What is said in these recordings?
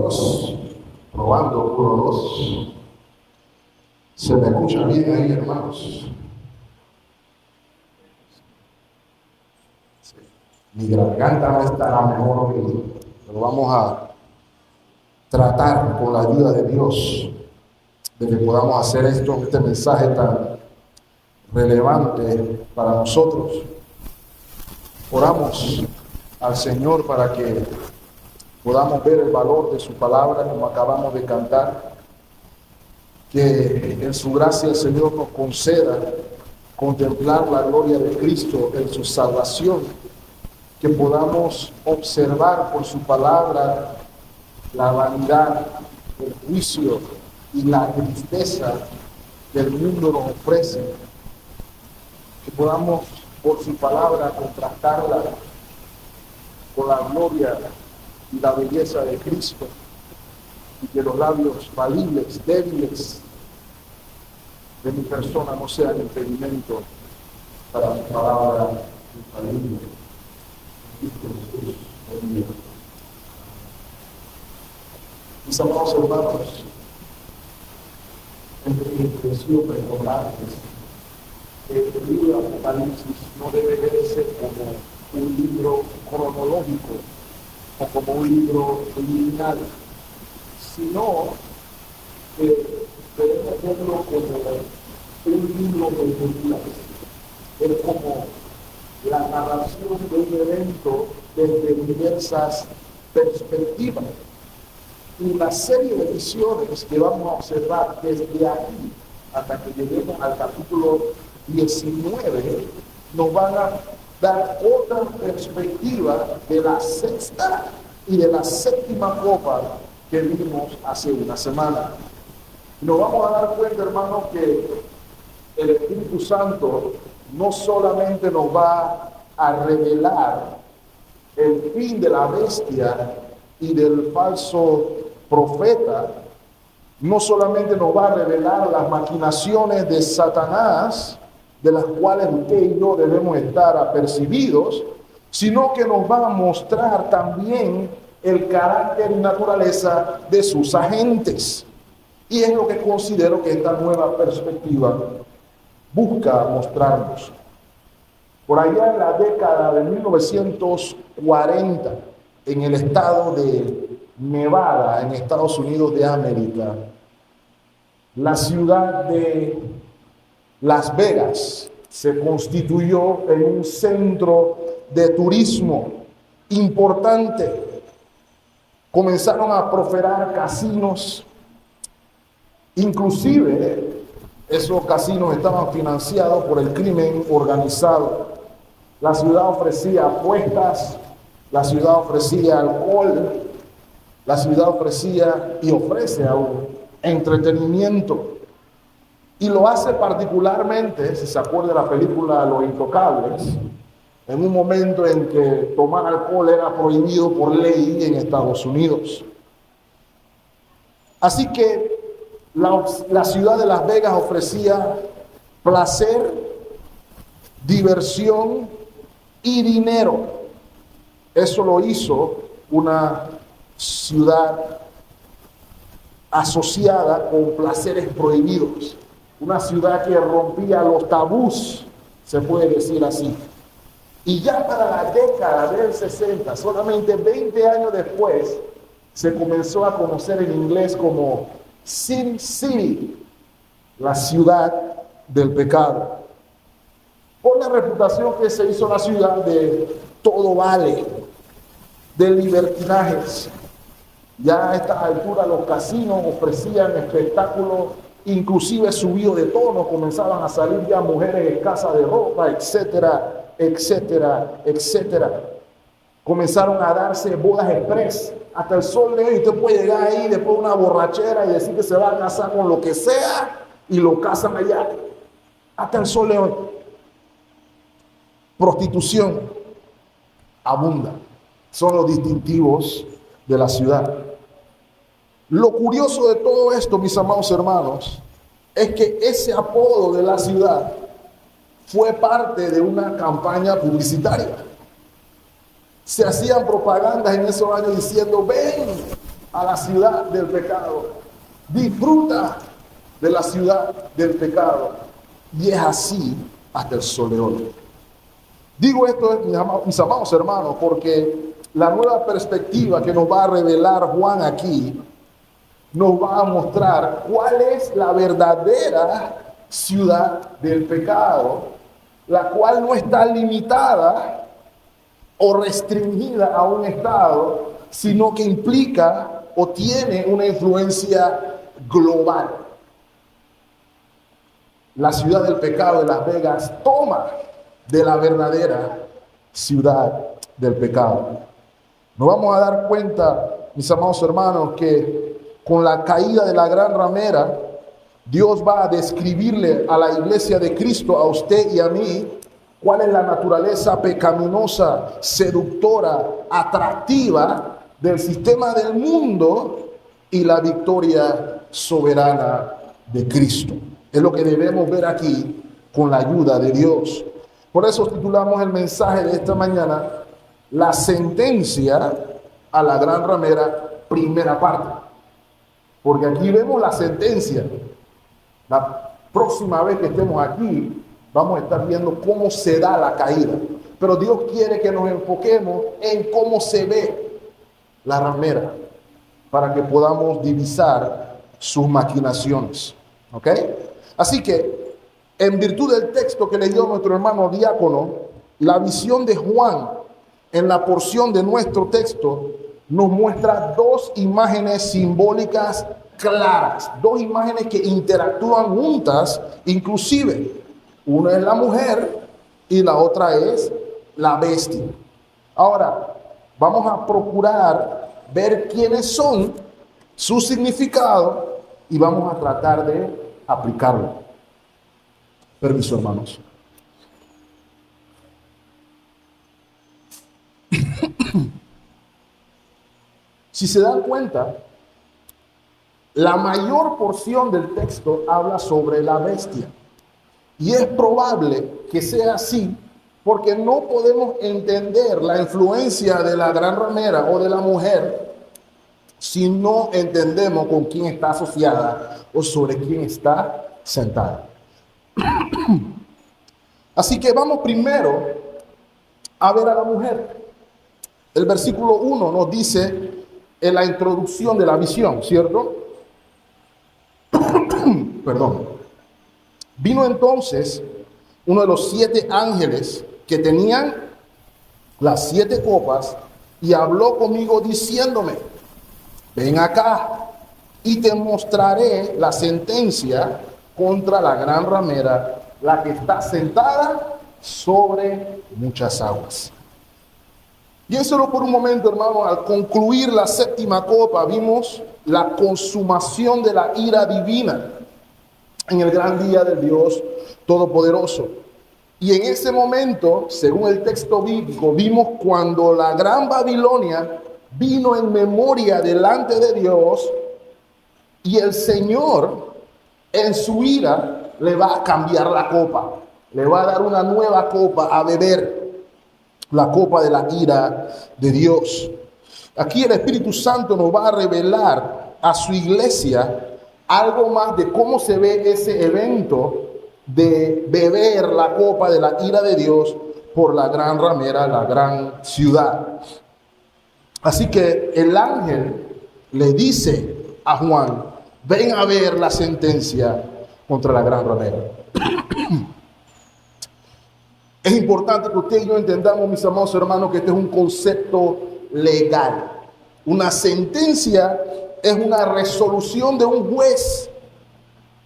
2, probando, 1, 2. ¿Se me escucha bien ahí, hermanos? Mi garganta no estará mejor hoy, pero vamos a tratar con la ayuda de Dios de que podamos hacer este mensaje tan relevante para nosotros. Oramos al Señor para que podamos ver el valor de su palabra, como acabamos de cantar, que en su gracia el Señor nos conceda contemplar la gloria de Cristo en su salvación, que podamos observar por su palabra la vanidad, el juicio y la tristeza que el mundo nos ofrece, que podamos por su palabra contrastarla con la gloria y la belleza de Cristo, y que los labios falibles, débiles de mi persona no sean impedimento para su palabra infalible. Cristo Jesús, buen día. Mis amados hermanos, entre mi intención recordarles que el libro de Apocalipsis no debe verse como un libro cronológico o como un libro lineal, sino que debemos verlo como un libro de películas. Es como la narración de un evento desde diversas perspectivas. Y la serie de visiones que vamos a observar desde aquí hasta que lleguemos al capítulo 19 nos van a dar otra perspectiva de la sexta y de la séptima copa que vimos hace una semana. Nos vamos a dar cuenta, hermanos, que el Espíritu Santo no solamente nos va a revelar el fin de la bestia y del falso profeta, no solamente nos va a revelar las maquinaciones de Satanás, de las cuales usted y yo debemos estar apercibidos, sino que nos va a mostrar también el carácter y naturaleza de sus agentes. Y es lo que considero que esta nueva perspectiva busca mostrarnos. Por allá en la década de 1940, en el estado de Nevada, en Estados Unidos de América, la ciudad de Las Vegas se constituyó en un centro de turismo importante. Comenzaron a prosperar casinos, inclusive esos casinos estaban financiados por el crimen organizado. La ciudad ofrecía apuestas, la ciudad ofrecía alcohol, la ciudad ofrecía y ofrece aún entretenimiento. Y lo hace particularmente, si se acuerda de la película Los Intocables, en un momento en que tomar alcohol era prohibido por ley en Estados Unidos. Así que la ciudad de Las Vegas ofrecía placer, diversión y dinero. Eso lo hizo una ciudad asociada con placeres prohibidos. Una ciudad que rompía los tabús, se puede decir así. Y ya para la década del 60, solamente 20 años después, se comenzó a conocer en inglés como Sin City, la ciudad del pecado. Por la reputación que se hizo la ciudad de todo vale, de libertinajes. Ya a esta altura los casinos ofrecían espectáculos, inclusive subido de tono, comenzaban a salir ya mujeres escasas de ropa, etcétera, etcétera, etcétera. Comenzaron a darse bodas express. Hasta el sol de hoy usted puede llegar ahí después de una borrachera y decir que se va a casar con lo que sea y lo casan allá. Hasta el sol de hoy. Prostitución abunda. Son los distintivos de la ciudad. Lo curioso de todo esto, mis amados hermanos, es que ese apodo de la ciudad fue parte de una campaña publicitaria. Se hacían propagandas en esos años diciendo: ven a la ciudad del pecado. Disfruta de la ciudad del pecado. Y es así hasta el sol de hoy. Digo esto, mis amados hermanos, porque la nueva perspectiva que nos va a revelar Juan aquí nos va a mostrar cuál es la verdadera ciudad del pecado, la cual no está limitada o restringida a un estado, sino que implica o tiene una influencia global. La ciudad del pecado de Las Vegas toma de la verdadera ciudad del pecado. Nos vamos a dar cuenta, mis amados hermanos, que con la caída de la gran ramera, Dios va a describirle a la iglesia de Cristo, a usted y a mí, cuál es la naturaleza pecaminosa, seductora, atractiva del sistema del mundo y la victoria soberana de Cristo. Es lo que debemos ver aquí con la ayuda de Dios. Por eso titulamos el mensaje de esta mañana, La sentencia a la gran ramera, primera parte. Porque aquí vemos la sentencia. La próxima vez que estemos aquí, vamos a estar viendo cómo se da la caída. Pero Dios quiere que nos enfoquemos en cómo se ve la ramera, para que podamos divisar sus maquinaciones. ¿Ok? Así que, en virtud del texto que leyó nuestro hermano diácono, la visión de Juan en la porción de nuestro texto nos muestra dos imágenes simbólicas claras, dos imágenes que interactúan juntas, inclusive. Una es la mujer y la otra es la bestia. Ahora, vamos a procurar ver quiénes son, su significado, y vamos a tratar de aplicarlo. Permiso, hermanos. Si se dan cuenta, la mayor porción del texto habla sobre la bestia. Y es probable que sea así, porque no podemos entender la influencia de la gran ramera o de la mujer si no entendemos con quién está asociada o sobre quién está sentada. Así que vamos primero a ver a la mujer. El versículo 1 nos dice en la introducción de la visión, ¿cierto? Perdón. Vino entonces uno de los 7 ángeles que tenían las 7 copas y habló conmigo diciéndome: ven acá y te mostraré la sentencia contra la gran ramera, la que está sentada sobre muchas aguas. Piénselo por un momento, hermano. Al concluir la 7ª copa, vimos la consumación de la ira divina en el gran día del Dios Todopoderoso. Y en ese momento, según el texto bíblico, vimos cuando la gran Babilonia vino en memoria delante de Dios, y el Señor en su ira le va a cambiar la copa, le va a dar una nueva copa a beber, la copa de la ira de Dios. Aquí el Espíritu Santo nos va a revelar a su iglesia algo más de cómo se ve ese evento de beber la copa de la ira de Dios por la gran ramera, la gran ciudad. Así que el ángel le dice a Juan: ven a ver la sentencia contra la gran ramera. Es importante que usted y yo entendamos, mis amados hermanos, que este es un concepto legal. Una sentencia es una resolución de un juez,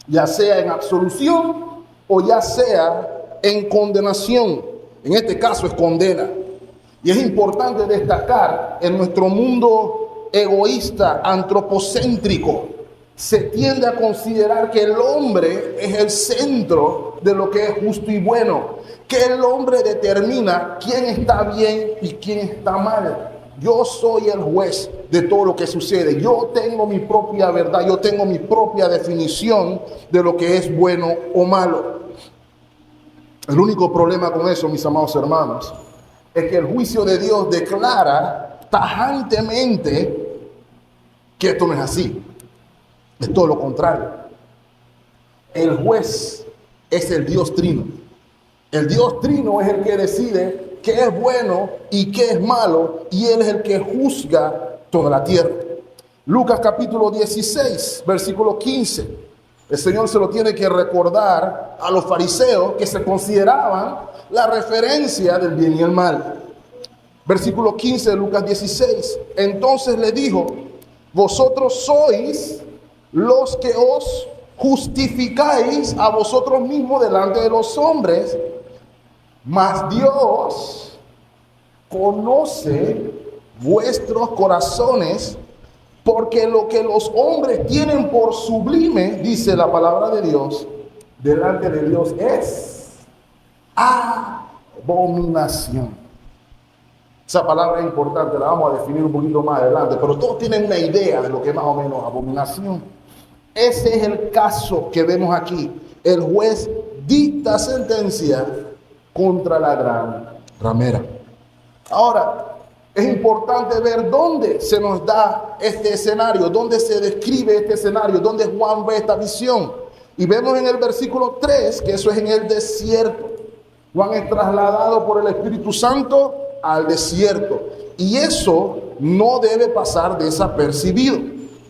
ya sea en absolución o ya sea en condenación. En este caso es condena. Y es importante destacar, en nuestro mundo egoísta, antropocéntrico, se tiende a considerar que el hombre es el centro de lo que es justo y bueno, que el hombre determina quién está bien y quién está mal. Yo soy el juez de todo lo que sucede. Yo tengo mi propia verdad, yo tengo mi propia definición de lo que es bueno o malo. El único problema con eso, mis amados hermanos, es que el juicio de Dios declara tajantemente que esto no es así. Es todo lo contrario. El juez es el Dios Trino. El Dios Trino es el que decide qué es bueno y qué es malo, y Él es el que juzga toda la tierra. Lucas capítulo 16, versículo 15. El Señor se lo tiene que recordar a los fariseos que se consideraban la referencia del bien y el mal. Versículo 15 de Lucas 16. Entonces le dijo: vosotros sois los que os justificáis a vosotros mismos delante de los hombres, mas Dios conoce vuestros corazones, porque lo que los hombres tienen por sublime, dice la palabra de Dios, delante de Dios es abominación. Esa palabra es importante, la vamos a definir un poquito más adelante, pero todos tienen una idea de lo que es más o menos abominación. Ese es el caso que vemos aquí. El juez dicta sentencia contra la gran ramera. Ahora, es importante ver dónde se nos da este escenario, dónde se describe este escenario, dónde Juan ve esta visión. Y vemos en el versículo 3 que eso es en el desierto. Juan es trasladado por el Espíritu Santo al desierto. Y eso no debe pasar desapercibido.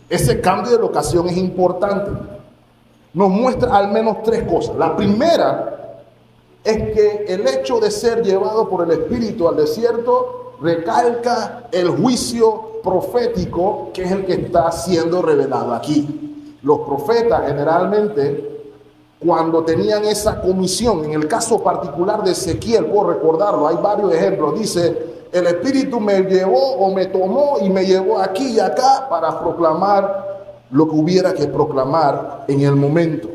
Ese cambio de locación es importante. Nos muestra al menos tres cosas. La primera es que el hecho de ser llevado por el Espíritu al desierto recalca el juicio profético, que es el que está siendo revelado aquí. Los profetas generalmente, cuando tenían esa comisión, en el caso particular de Ezequiel, puedo recordarlo, hay varios ejemplos, dice: el Espíritu me llevó o me tomó y me llevó aquí y acá para proclamar lo que hubiera que proclamar en el momento.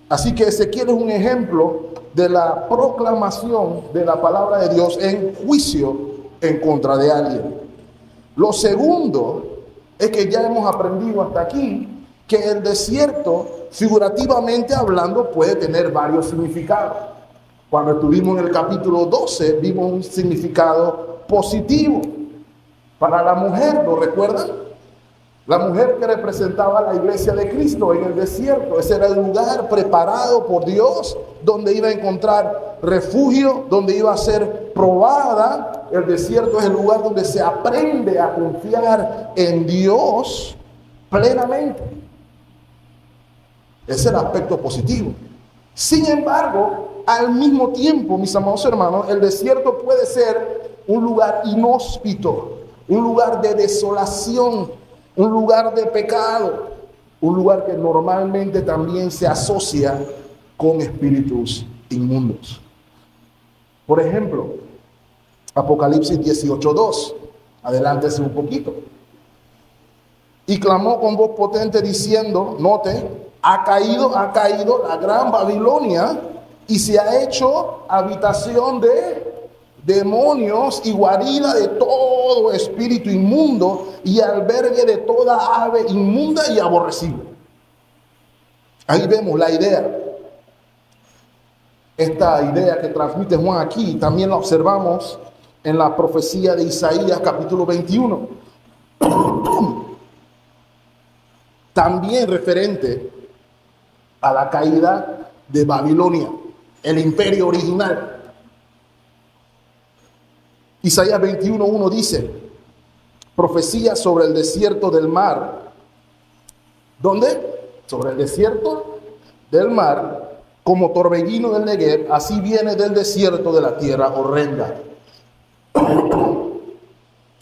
Así que Ezequiel es un ejemplo de la proclamación de la palabra de Dios en juicio en contra de alguien. Lo segundo es que ya hemos aprendido hasta aquí que el desierto, figurativamente hablando, puede tener varios significados. Cuando estuvimos en el capítulo 12, vimos un significado positivo para la mujer, ¿lo recuerdan? La mujer que representaba a la iglesia de Cristo en el desierto. Ese era el lugar preparado por Dios donde iba a encontrar refugio, donde iba a ser probada. El desierto es el lugar donde se aprende a confiar en Dios plenamente. Ese es el aspecto positivo. Sin embargo, al mismo tiempo, mis amados hermanos, el desierto puede ser un lugar inhóspito, un lugar de desolación, un lugar de pecado, un lugar que normalmente también se asocia con espíritus inmundos. Por ejemplo, Apocalipsis 18:2. Adelántese un poquito. Y clamó con voz potente diciendo, note, ha caído la gran Babilonia y se ha hecho habitación de demonios y guarida de todo espíritu inmundo y albergue de toda ave inmunda y aborrecible. Ahí vemos la idea. Esta idea que transmite Juan aquí también la observamos en la profecía de Isaías capítulo 21. También referente a la caída de Babilonia, el imperio original. Isaías 21:1 dice, profecía sobre el desierto del mar. ¿Dónde? Sobre el desierto del mar, como torbellino del Negev, así viene del desierto de la tierra horrenda.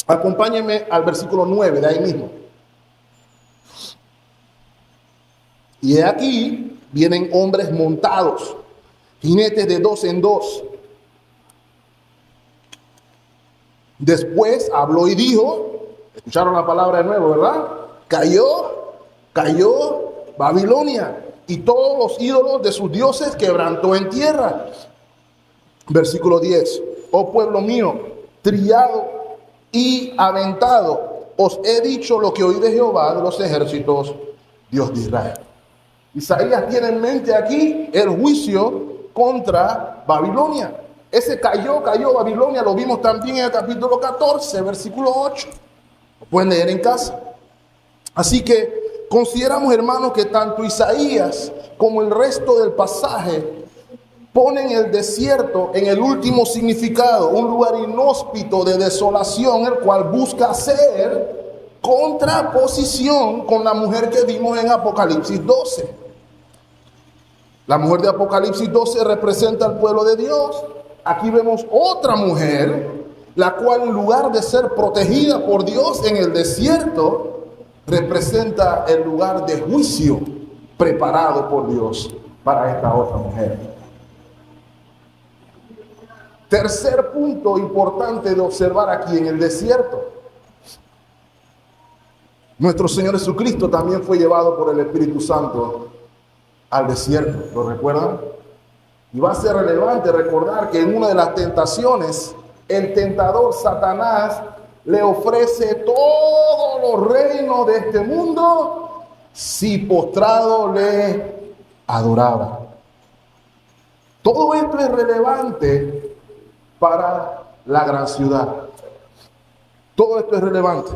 Acompáñenme al versículo 9 de ahí mismo. Y he aquí vienen hombres montados, jinetes de 2 en 2. Después habló y dijo, escucharon la palabra de nuevo, ¿verdad? Cayó Babilonia y todos los ídolos de sus dioses quebrantó en tierra. Versículo 10. Oh pueblo mío, trillado y aventado, os he dicho lo que oí de Jehová de los ejércitos, Dios de Israel. Isaías tiene en mente aquí el juicio contra Babilonia. Ese cayó Babilonia, lo vimos también en el capítulo 14, versículo 8. Lo pueden leer en casa. Así que consideramos, hermanos, que tanto Isaías como el resto del pasaje ponen el desierto en el último significado, un lugar inhóspito de desolación, el cual busca hacer contraposición con la mujer que vimos en Apocalipsis 12. La mujer de Apocalipsis 12 representa al pueblo de Dios. Aquí vemos otra mujer, la cual en lugar de ser protegida por Dios en el desierto, representa el lugar de juicio preparado por Dios para esta otra mujer. Tercer punto importante de observar aquí en el desierto. Nuestro Señor Jesucristo también fue llevado por el Espíritu Santo al desierto, ¿lo recuerdan? Y va a ser relevante recordar que en una de las tentaciones, el tentador Satanás le ofrece todos los reinos de este mundo si postrado le adoraba. Todo esto es relevante para la gran ciudad. Todo esto es relevante.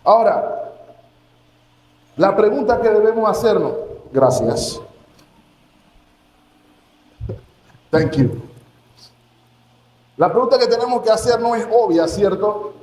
Ahora, la pregunta que debemos hacernos, gracias. Thank you. La pregunta que tenemos que hacer no es obvia, ¿cierto?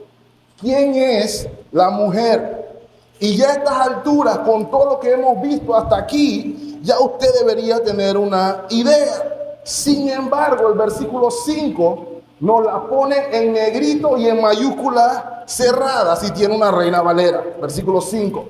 ¿Quién es la mujer? Y ya a estas alturas, con todo lo que hemos visto hasta aquí, ya usted debería tener una idea. Sin embargo, el versículo 5 nos la pone en negrito y en mayúscula cerrada, si tiene una Reina Valera. Versículo 5.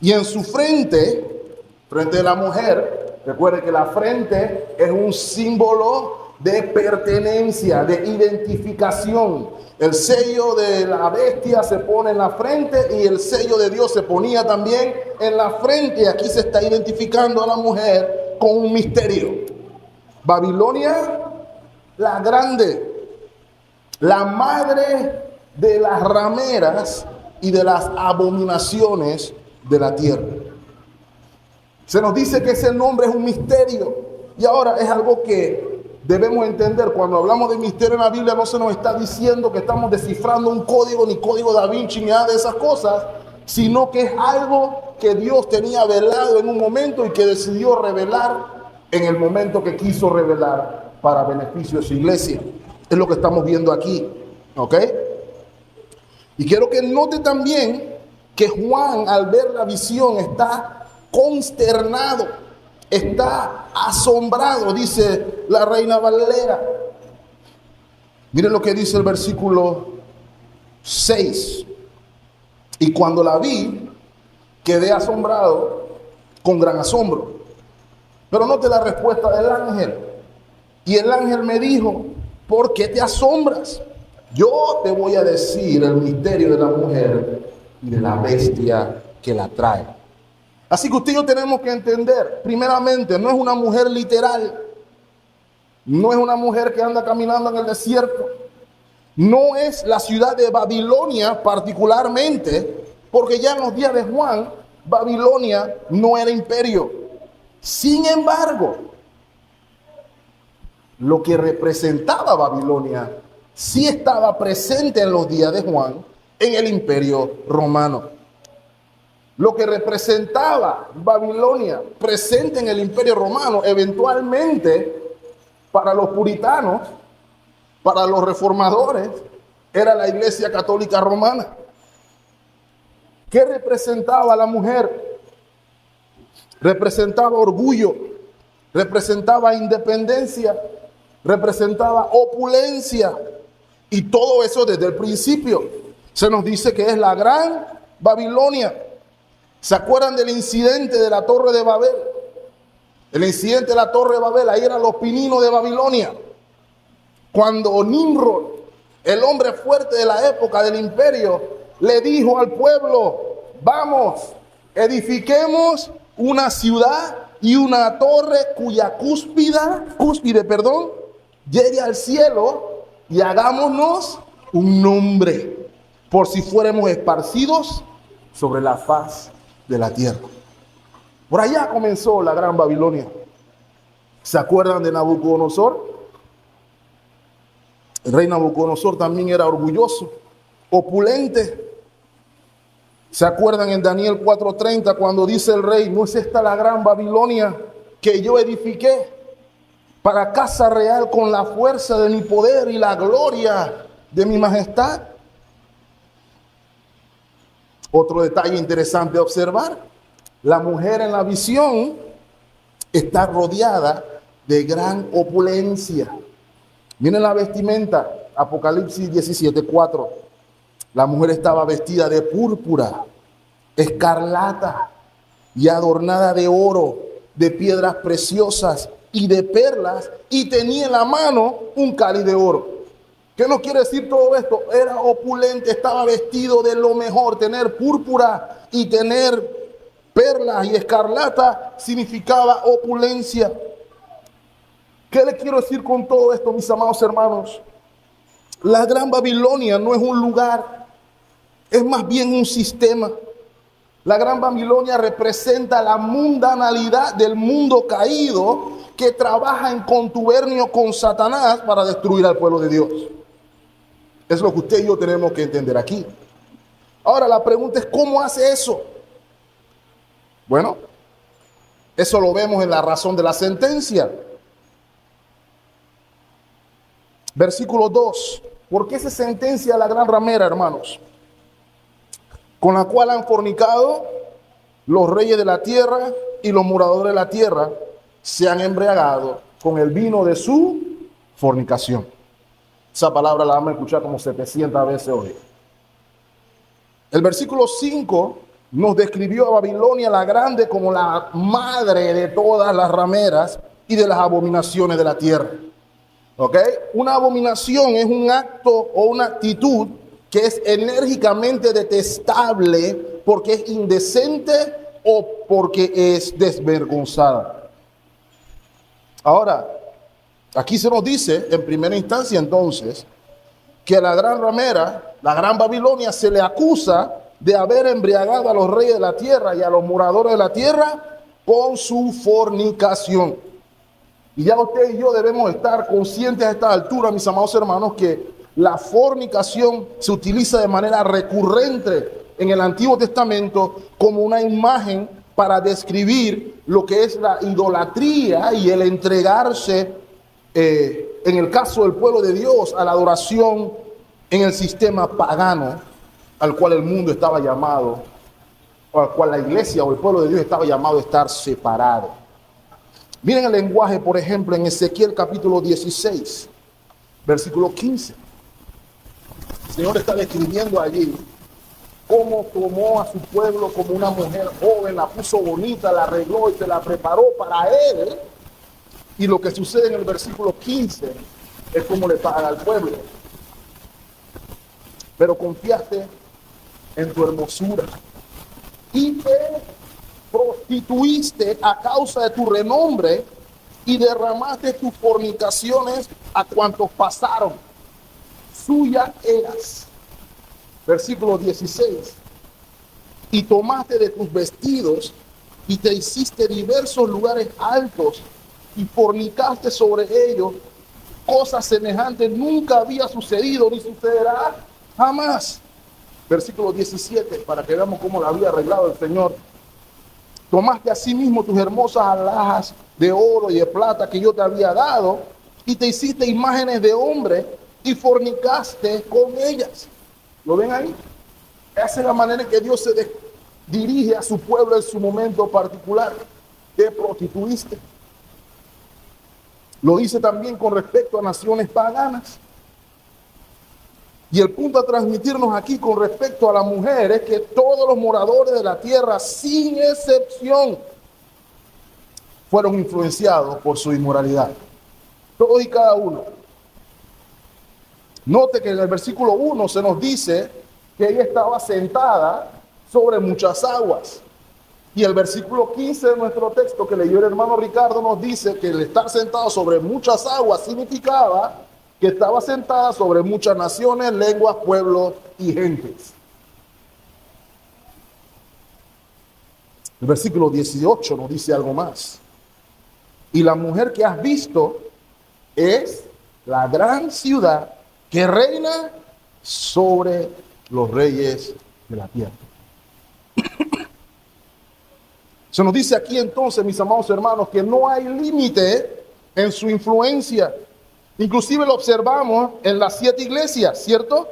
Y en su frente, frente de la mujer, recuerde que la frente es un símbolo de pertenencia, de identificación. El sello de la bestia se pone en la frente y el sello de Dios se ponía también en la frente. Aquí se está identificando a la mujer con un misterio. Babilonia, la grande, la madre de las rameras y de las abominaciones de la tierra. Se nos dice que ese nombre es un misterio. Y ahora es algo que debemos entender. Cuando hablamos de misterio en la Biblia, no se nos está diciendo que estamos descifrando un código, ni código Da Vinci, ni nada de esas cosas, sino que es algo que Dios tenía velado en un momento y que decidió revelar en el momento que quiso revelar para beneficio de su iglesia. Es lo que estamos viendo aquí, ¿ok? Y quiero que note también que Juan, al ver la visión, está consternado, está asombrado, dice la Reina Valera. Miren lo que dice el versículo 6. Y cuando la vi, quedé asombrado con gran asombro. Pero note la respuesta del ángel. Y el ángel me dijo, ¿por qué te asombras? Yo te voy a decir el misterio de la mujer y de la bestia que la trae. Así que usted y yo tenemos que entender, primeramente, no es una mujer literal. No es una mujer que anda caminando en el desierto. No es la ciudad de Babilonia particularmente, porque ya en los días de Juan, Babilonia no era imperio. Sin embargo, lo que representaba Babilonia sí estaba presente en los días de Juan en el imperio romano. Lo que representaba Babilonia presente en el imperio romano, eventualmente para los puritanos, para los reformadores, era la Iglesia Católica Romana. ¿Qué representaba la mujer? Representaba orgullo, representaba independencia, representaba opulencia, y todo eso desde el principio. Se nos dice que es la gran Babilonia. ¿Se acuerdan del incidente de la Torre de Babel? El incidente de la Torre de Babel, ahí eran los pininos de Babilonia. Cuando Nimrod, el hombre fuerte de la época del imperio, le dijo al pueblo, vamos, edifiquemos una ciudad y una torre cuya cúspide, llegue al cielo y hagámonos un nombre, por si fuéramos esparcidos sobre la faz de la tierra. Por allá comenzó la gran Babilonia. ¿Se acuerdan de Nabucodonosor? El rey Nabucodonosor también era orgulloso, opulente. ¿Se acuerdan en Daniel 4:30 cuando dice el rey, no es esta la gran Babilonia que yo edifiqué para casa real con la fuerza de mi poder y la gloria de mi majestad? Otro detalle interesante de observar, la mujer en la visión está rodeada de gran opulencia. Miren la vestimenta, Apocalipsis 17:4. La mujer estaba vestida de púrpura, escarlata y adornada de oro, de piedras preciosas y de perlas, y tenía en la mano un cáliz de oro. ¿Qué nos quiere decir todo esto? Era opulente, estaba vestido de lo mejor. Tener púrpura y tener perlas y escarlata significaba opulencia. ¿Qué le quiero decir con todo esto, mis amados hermanos? La Gran Babilonia no es un lugar, es más bien un sistema. La Gran Babilonia representa la mundanalidad del mundo caído que trabaja en contubernio con Satanás para destruir al pueblo de Dios. Es lo que usted y yo tenemos que entender aquí. Ahora la pregunta es, ¿cómo hace eso? Bueno, eso lo vemos en la razón de la sentencia. Versículo 2. ¿Por qué se sentencia a la gran ramera, hermanos? Con la cual han fornicado los reyes de la tierra y los moradores de la tierra se han embriagado con el vino de su fornicación. Esa palabra la vamos a escuchar como 700 veces hoy. El versículo 5 nos describió a Babilonia la grande como la madre de todas las rameras y de las abominaciones de la tierra. ¿Ok? Una abominación es un acto o una actitud que es enérgicamente detestable porque es indecente o porque es desvergonzada. Ahora, aquí se nos dice en primera instancia entonces que a la gran ramera, la gran Babilonia, se le acusa de haber embriagado a los reyes de la tierra y a los moradores de la tierra con su fornicación. Y ya usted y yo debemos estar conscientes a esta altura, mis amados hermanos, que la fornicación se utiliza de manera recurrente en el Antiguo Testamento como una imagen para describir lo que es la idolatría y el entregarse, en el caso del pueblo de Dios, a la adoración en el sistema pagano al cual el mundo estaba llamado, o al cual la iglesia o el pueblo de Dios estaba llamado a estar separado. Miren el lenguaje, por ejemplo, en Ezequiel capítulo 16, versículo 15. El Señor está describiendo allí cómo tomó a su pueblo como una mujer joven, la puso bonita, la arregló y se la preparó para él. Y lo que sucede en el versículo 15 es cómo le paga al pueblo. Pero confiaste en tu hermosura y te prostituiste a causa de tu renombre y derramaste tus fornicaciones a cuantos pasaron. Suya eras. Versículo 16. Y tomaste de tus vestidos y te hiciste diversos lugares altos y fornicaste sobre ellos. Cosas semejantes nunca había sucedido ni sucederá jamás. Versículo 17, para que veamos cómo la había arreglado el Señor. Tomaste asimismo tus hermosas alhajas de oro y de plata que yo te había dado y te hiciste imágenes de hombre y fornicaste con ellas. ¿Lo ven ahí? Esa es la manera en que Dios se dirige a su pueblo en su momento particular. Te prostituiste. Lo dice también con respecto a naciones paganas. Y el punto a transmitirnos aquí con respecto a la mujer es que todos los moradores de la tierra, sin excepción, fueron influenciados por su inmoralidad. Todos y cada uno. Note que en el versículo 1 se nos dice que ella estaba sentada sobre muchas aguas. Y el versículo 15 de nuestro texto que leyó el hermano Ricardo nos dice que el estar sentado sobre muchas aguas significaba que estaba sentada sobre muchas naciones, lenguas, pueblos y gentes. El versículo 18 nos dice algo más. Y la mujer que has visto es la gran ciudad que reina sobre los reyes de la tierra. Se nos dice aquí entonces, mis amados hermanos, que no hay límite en su influencia. Inclusive lo observamos en las 7 iglesias, ¿cierto?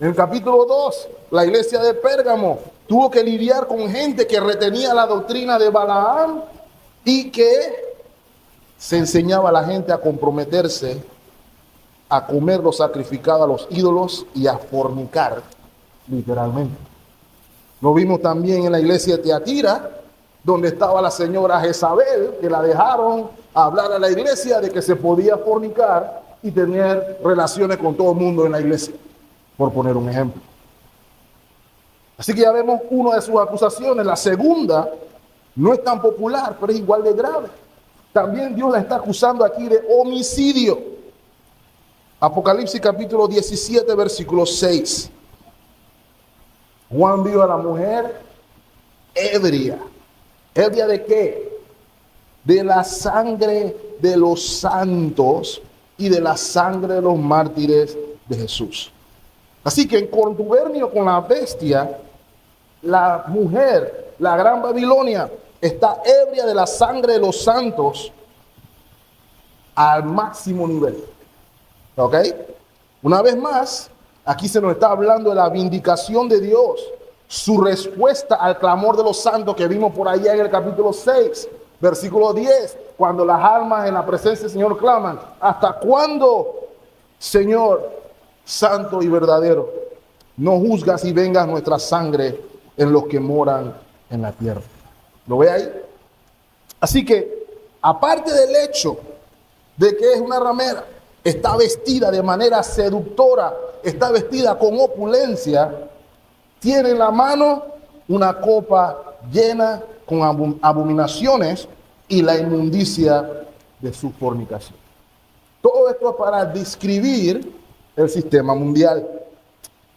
En el capítulo 2, la iglesia de Pérgamo tuvo que lidiar con gente que retenía la doctrina de Balaam y que se enseñaba a la gente a comprometerse, a comer lo sacrificado a los ídolos y a fornicar, literalmente. Lo vimos también en la iglesia de Tiatira, donde estaba la señora Jezabel, que la dejaron hablar a la iglesia de que se podía fornicar y tener relaciones con todo el mundo en la iglesia, por poner un ejemplo. Así que ya vemos una de sus acusaciones. La segunda no es tan popular, pero es igual de grave. También Dios la está acusando aquí de homicidio. Apocalipsis capítulo 17, versículo 6. Juan vio a la mujer ebria. ¿Ebria de qué? De la sangre de los santos y de la sangre de los mártires de Jesús. Así que en contubernio con la bestia, la mujer, la gran Babilonia, está ebria de la sangre de los santos al máximo nivel. ¿Ok? Una vez más, aquí se nos está hablando de la vindicación de Dios, su respuesta al clamor de los santos que vimos por allá en el capítulo 6, versículo 10, cuando las almas en la presencia del Señor claman: ¿hasta cuándo, Señor, santo y verdadero, no juzgas y vengas nuestra sangre en los que moran en la tierra? ¿Lo ve ahí? Así que, aparte del hecho de que es una ramera, está vestida de manera seductora, está vestida con opulencia, tiene en la mano una copa llena con abominaciones y la inmundicia de su fornicación. Todo esto es para describir el sistema mundial.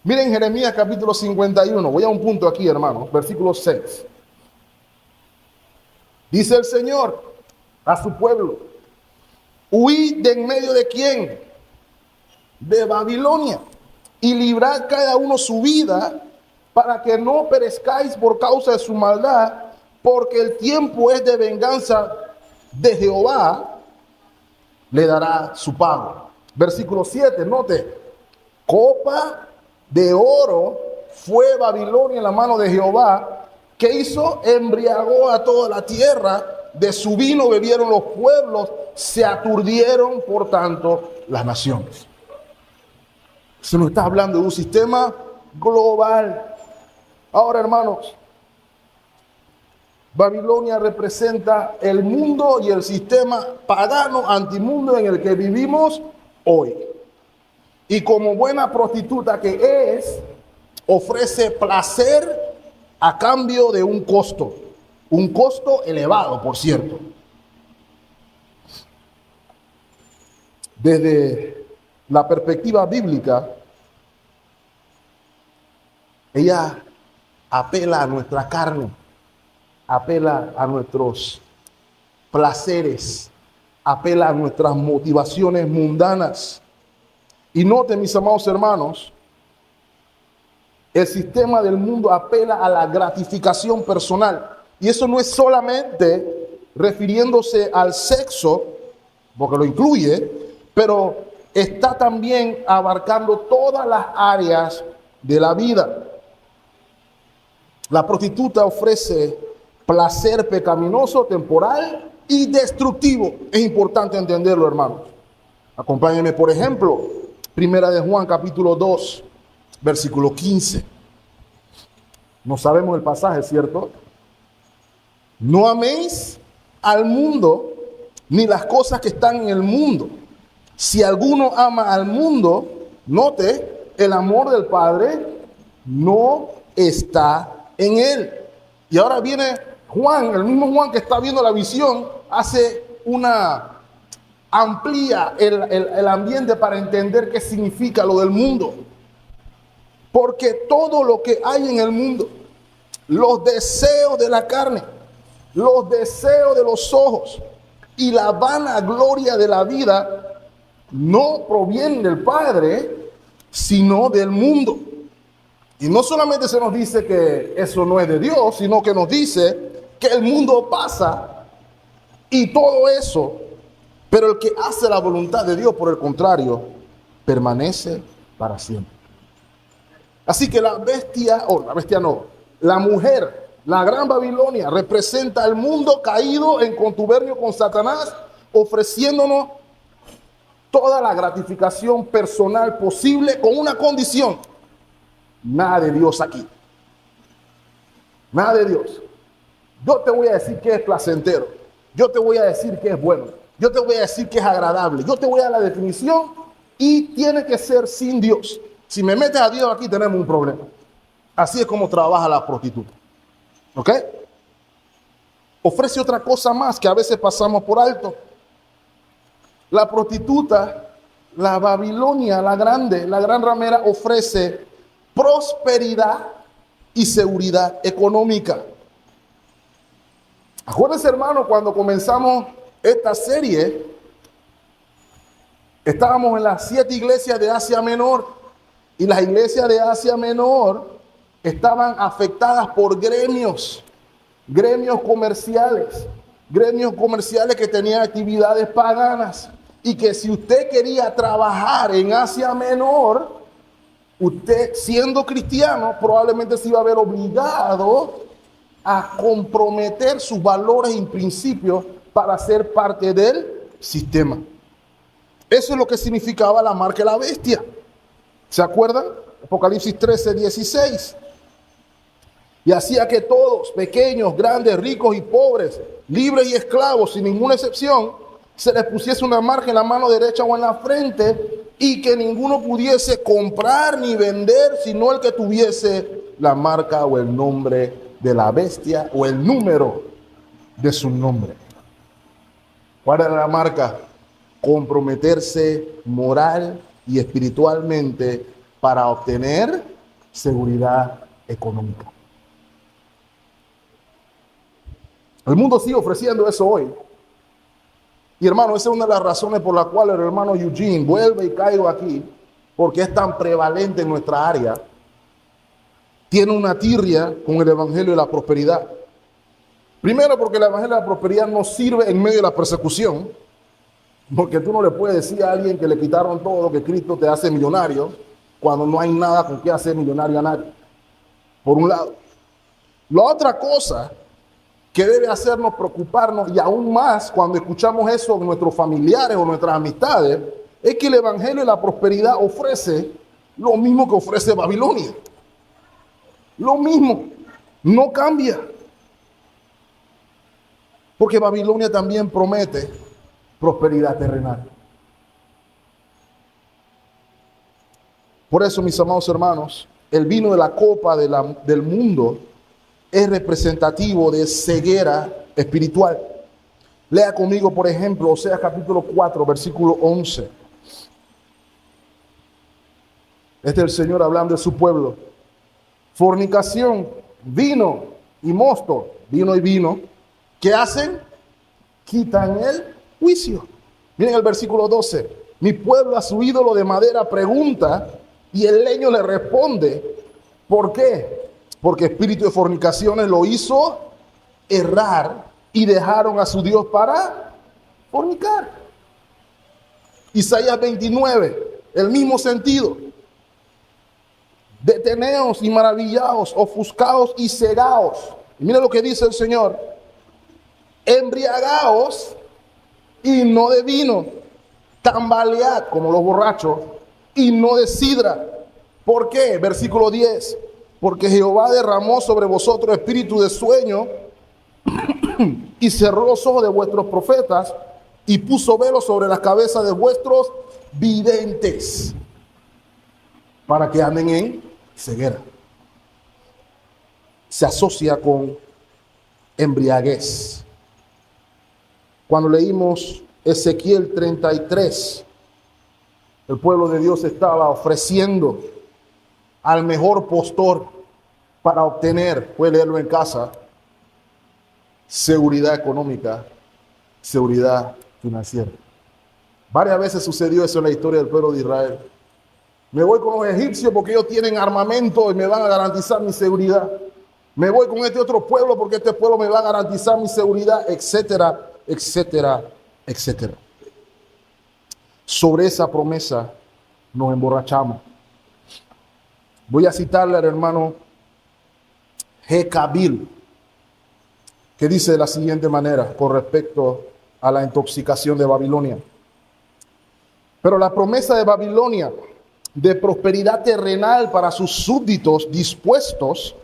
Miren Jeremías capítulo 51, voy a un punto aquí, hermanos, versículo 6. Dice el Señor a su pueblo: huid de en medio de quién, de Babilonia, y librad cada uno su vida, para que no perezcáis por causa de su maldad, porque el tiempo es de venganza de Jehová, le dará su pago. Versículo 7, note: copa de oro fue Babilonia en la mano de Jehová, que hizo, embriagó a toda la tierra, de su vino bebieron los pueblos, se aturdieron por tanto las naciones. Se nos está hablando de un sistema global. Ahora, hermanos, Babilonia representa el mundo y el sistema pagano, antimundo en el que vivimos hoy. Y como buena prostituta que es, ofrece placer a cambio de un costo elevado, por cierto. Desde la perspectiva bíblica, ella apela a nuestra carne, apela a nuestros placeres, apela a nuestras motivaciones mundanas. Y noten, mis amados hermanos, el sistema del mundo apela a la gratificación personal. Y eso no es solamente refiriéndose al sexo, porque lo incluye, pero está también abarcando todas las áreas de la vida. La prostituta ofrece placer pecaminoso, temporal y destructivo. Es importante entenderlo, hermanos. Acompáñenme, por ejemplo, Primera de Juan, capítulo 2, versículo 15. No sabemos el pasaje, ¿cierto? No améis al mundo ni las cosas que están en el mundo. Si alguno ama al mundo, note, el amor del Padre no está en él. Y ahora viene Juan, el mismo Juan que está viendo la visión, amplía el ambiente para entender qué significa lo del mundo. Porque todo lo que hay en el mundo, los deseos de la carne, los deseos de los ojos y la vanagloria de la vida, no provienen del Padre, sino del mundo. Y no solamente se nos dice que eso no es de Dios, sino que nos dice que el mundo pasa y todo eso, pero el que hace la voluntad de Dios, por el contrario, permanece para siempre. Así que la bestia, la mujer, la gran Babilonia, representa al mundo caído en contubernio con Satanás, ofreciéndonos toda la gratificación personal posible con una condición: nada de Dios aquí. Nada de Dios. Yo te voy a decir que es placentero. Yo te voy a decir que es bueno. Yo te voy a decir que es agradable. Yo te voy a dar la definición y tiene que ser sin Dios. Si me metes a Dios aquí tenemos un problema. Así es como trabaja la prostituta. ¿Ok? Ofrece otra cosa más que a veces pasamos por alto. La prostituta, la Babilonia, la grande, la gran ramera, ofrece prosperidad y seguridad económica. Acuérdense, hermano, cuando comenzamos esta serie, estábamos en las 7 iglesias de Asia Menor, y las iglesias de Asia Menor estaban afectadas por gremios comerciales que tenían actividades paganas, y que si usted quería trabajar en Asia Menor, usted, siendo cristiano, probablemente se iba a ver obligado a comprometer sus valores y principios para ser parte del sistema. Eso es lo que significaba la marca de la bestia. ¿Se acuerdan? Apocalipsis 13, 16. Y hacía que todos, pequeños, grandes, ricos y pobres, libres y esclavos, sin ninguna excepción, se les pusiese una marca en la mano derecha o en la frente, y que ninguno pudiese comprar ni vender, sino el que tuviese la marca o el nombre de la bestia o el número de su nombre. ¿Cuál era la marca? Comprometerse moral y espiritualmente para obtener seguridad económica. El mundo sigue ofreciendo eso hoy. Y hermano, esa es una de las razones por la cual el hermano Eugene vuelve y caigo aquí, porque es tan prevalente en nuestra área. Tiene una tirria con el evangelio de la prosperidad. Primero, porque el evangelio de la prosperidad no sirve en medio de la persecución, porque tú no le puedes decir a alguien que le quitaron todo, que Cristo te hace millonario, cuando no hay nada con que hacer millonario a nadie. Por un lado. La otra cosa que debe hacernos preocuparnos, y aún más cuando escuchamos eso de nuestros familiares o nuestras amistades, es que el evangelio de la prosperidad ofrece lo mismo que ofrece Babilonia. Lo mismo, no cambia. Porque Babilonia también promete prosperidad terrenal. Por eso, mis amados hermanos, el vino de la copa del mundo es representativo de ceguera espiritual. Lea conmigo, por ejemplo, Oseas capítulo 4, versículo 11. Este es el Señor hablando de su pueblo. Fornicación, vino y mosto, vino y vino, ¿qué hacen? Quitan el juicio. Miren el versículo 12. Mi pueblo a su ídolo de madera pregunta, y el leño le responde. ¿Por qué? Porque espíritu de fornicaciones lo hizo errar y dejaron a su Dios para fornicar. Isaías 29, el mismo sentido. Deteneos y maravillaos, ofuscaos y cegaos. Y mira lo que dice el Señor. Embriagaos y no de vino, tambalead como los borrachos y no de sidra. ¿Por qué? Versículo 10. Porque Jehová derramó sobre vosotros espíritu de sueño y cerró los ojos de vuestros profetas y puso velo sobre las cabezas de vuestros videntes para que anden en ceguera. Se asocia con embriaguez. Cuando leímos Ezequiel 33, el pueblo de Dios estaba ofreciendo al mejor postor para obtener, puede leerlo en casa, seguridad económica, seguridad financiera. Varias veces sucedió eso en la historia del pueblo de Israel. Me voy con los egipcios porque ellos tienen armamento y me van a garantizar mi seguridad. Me voy con este otro pueblo porque este pueblo me va a garantizar mi seguridad, etcétera, etcétera, etcétera. Sobre esa promesa nos emborrachamos. Voy a citarle al hermano G. Kabil, que dice de la siguiente manera con respecto a la intoxicación de Babilonia. Pero la promesa de Babilonia de prosperidad terrenal para sus súbditos dispuestos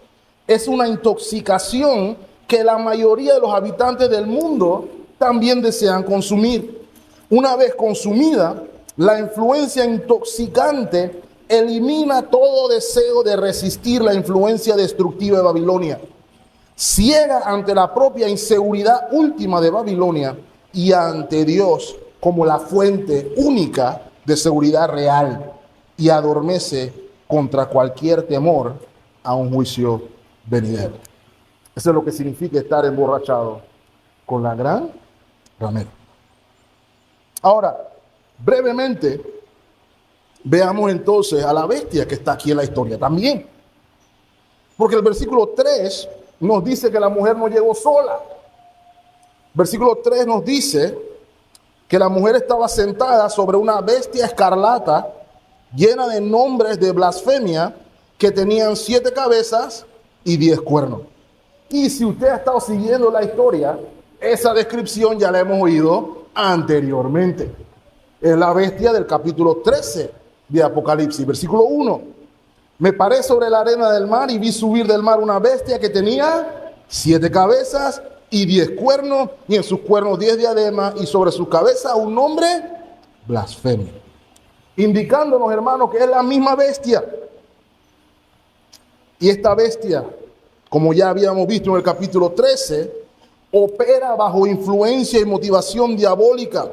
es una intoxicación que la mayoría de los habitantes del mundo también desean consumir. Una vez consumida, la influencia intoxicante elimina todo deseo de resistir la influencia destructiva de Babilonia. Ciega ante la propia inseguridad última de Babilonia y ante Dios como la fuente única de seguridad real, y adormece contra cualquier temor a un juicio venidero. Eso es lo que significa estar emborrachado con la gran ramera. Ahora, brevemente, veamos entonces a la bestia que está aquí en la historia también. Porque el versículo 3 nos dice que la mujer no llegó sola. Versículo 3 nos dice que la mujer estaba sentada sobre una bestia escarlata llena de nombres de blasfemia que tenían 7 cabezas y 10 cuernos. Y si usted ha estado siguiendo la historia, esa descripción ya la hemos oído anteriormente. Es la bestia del capítulo 13 de Apocalipsis, versículo 1. Me paré sobre la arena del mar y vi subir del mar una bestia que tenía 7 cabezas y 10 cuernos, y en sus cuernos 10 diademas, y sobre su cabeza un nombre blasfemio, indicándonos, hermanos, que es la misma bestia. Y esta bestia, como ya habíamos visto en el capítulo 13, opera bajo influencia y motivación diabólica.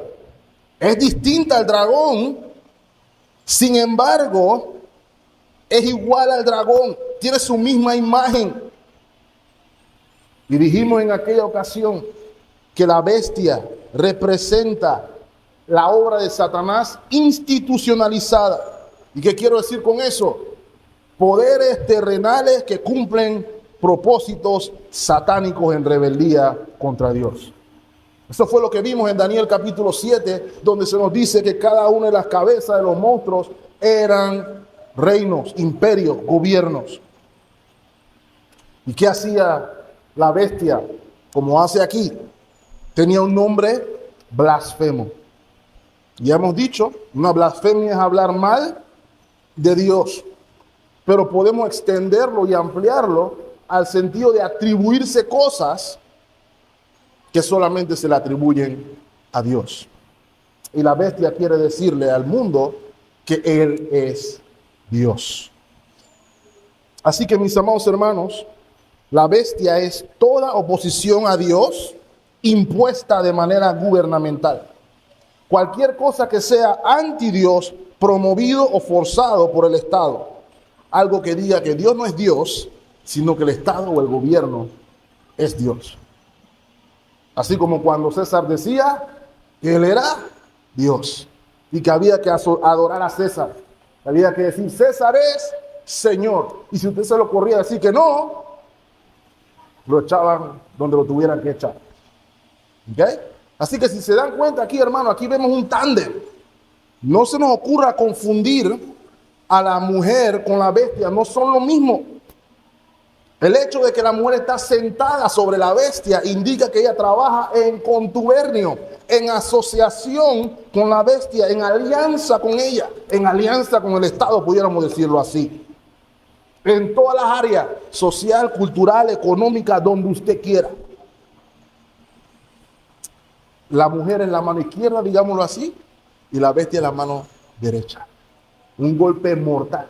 Es distinta al dragón, sin embargo, es igual al dragón, tiene su misma imagen. Y dijimos en aquella ocasión que la bestia representa la obra de Satanás institucionalizada. ¿Y qué quiero decir con eso? Poderes terrenales que cumplen propósitos satánicos en rebeldía contra Dios. Eso fue lo que vimos en Daniel capítulo 7, donde se nos dice que cada una de las cabezas de los monstruos eran reinos, imperios, gobiernos. ¿Y qué hacía la bestia? Como hace aquí, tenía un nombre blasfemo. Ya hemos dicho, una blasfemia es hablar mal de Dios, pero podemos extenderlo y ampliarlo al sentido de atribuirse cosas que solamente se le atribuyen a Dios. Y la bestia quiere decirle al mundo que Él es Dios. Así que, mis amados hermanos, la bestia es toda oposición a Dios impuesta de manera gubernamental. Cualquier cosa que sea anti Dios, promovido o forzado por el Estado. Algo que diga que Dios no es Dios, sino que el Estado o el gobierno es Dios. Así como cuando César decía que él era Dios y que había que adorar a César. Había que decir, César es Señor. Y si usted se lo corría decir que no, lo echaban donde lo tuvieran que echar. ¿Ok? Así que si se dan cuenta aquí, hermano, aquí vemos un tándem. No se nos ocurra confundir a la mujer con la bestia, no son lo mismo. El hecho de que la mujer está sentada sobre la bestia indica que ella trabaja en contubernio, en asociación con la bestia, en alianza con ella, en alianza con el Estado, pudiéramos decirlo así. En todas las áreas, social, cultural, económica, donde usted quiera. La mujer en la mano izquierda, digámoslo así, y la bestia en la mano derecha. Un golpe mortal.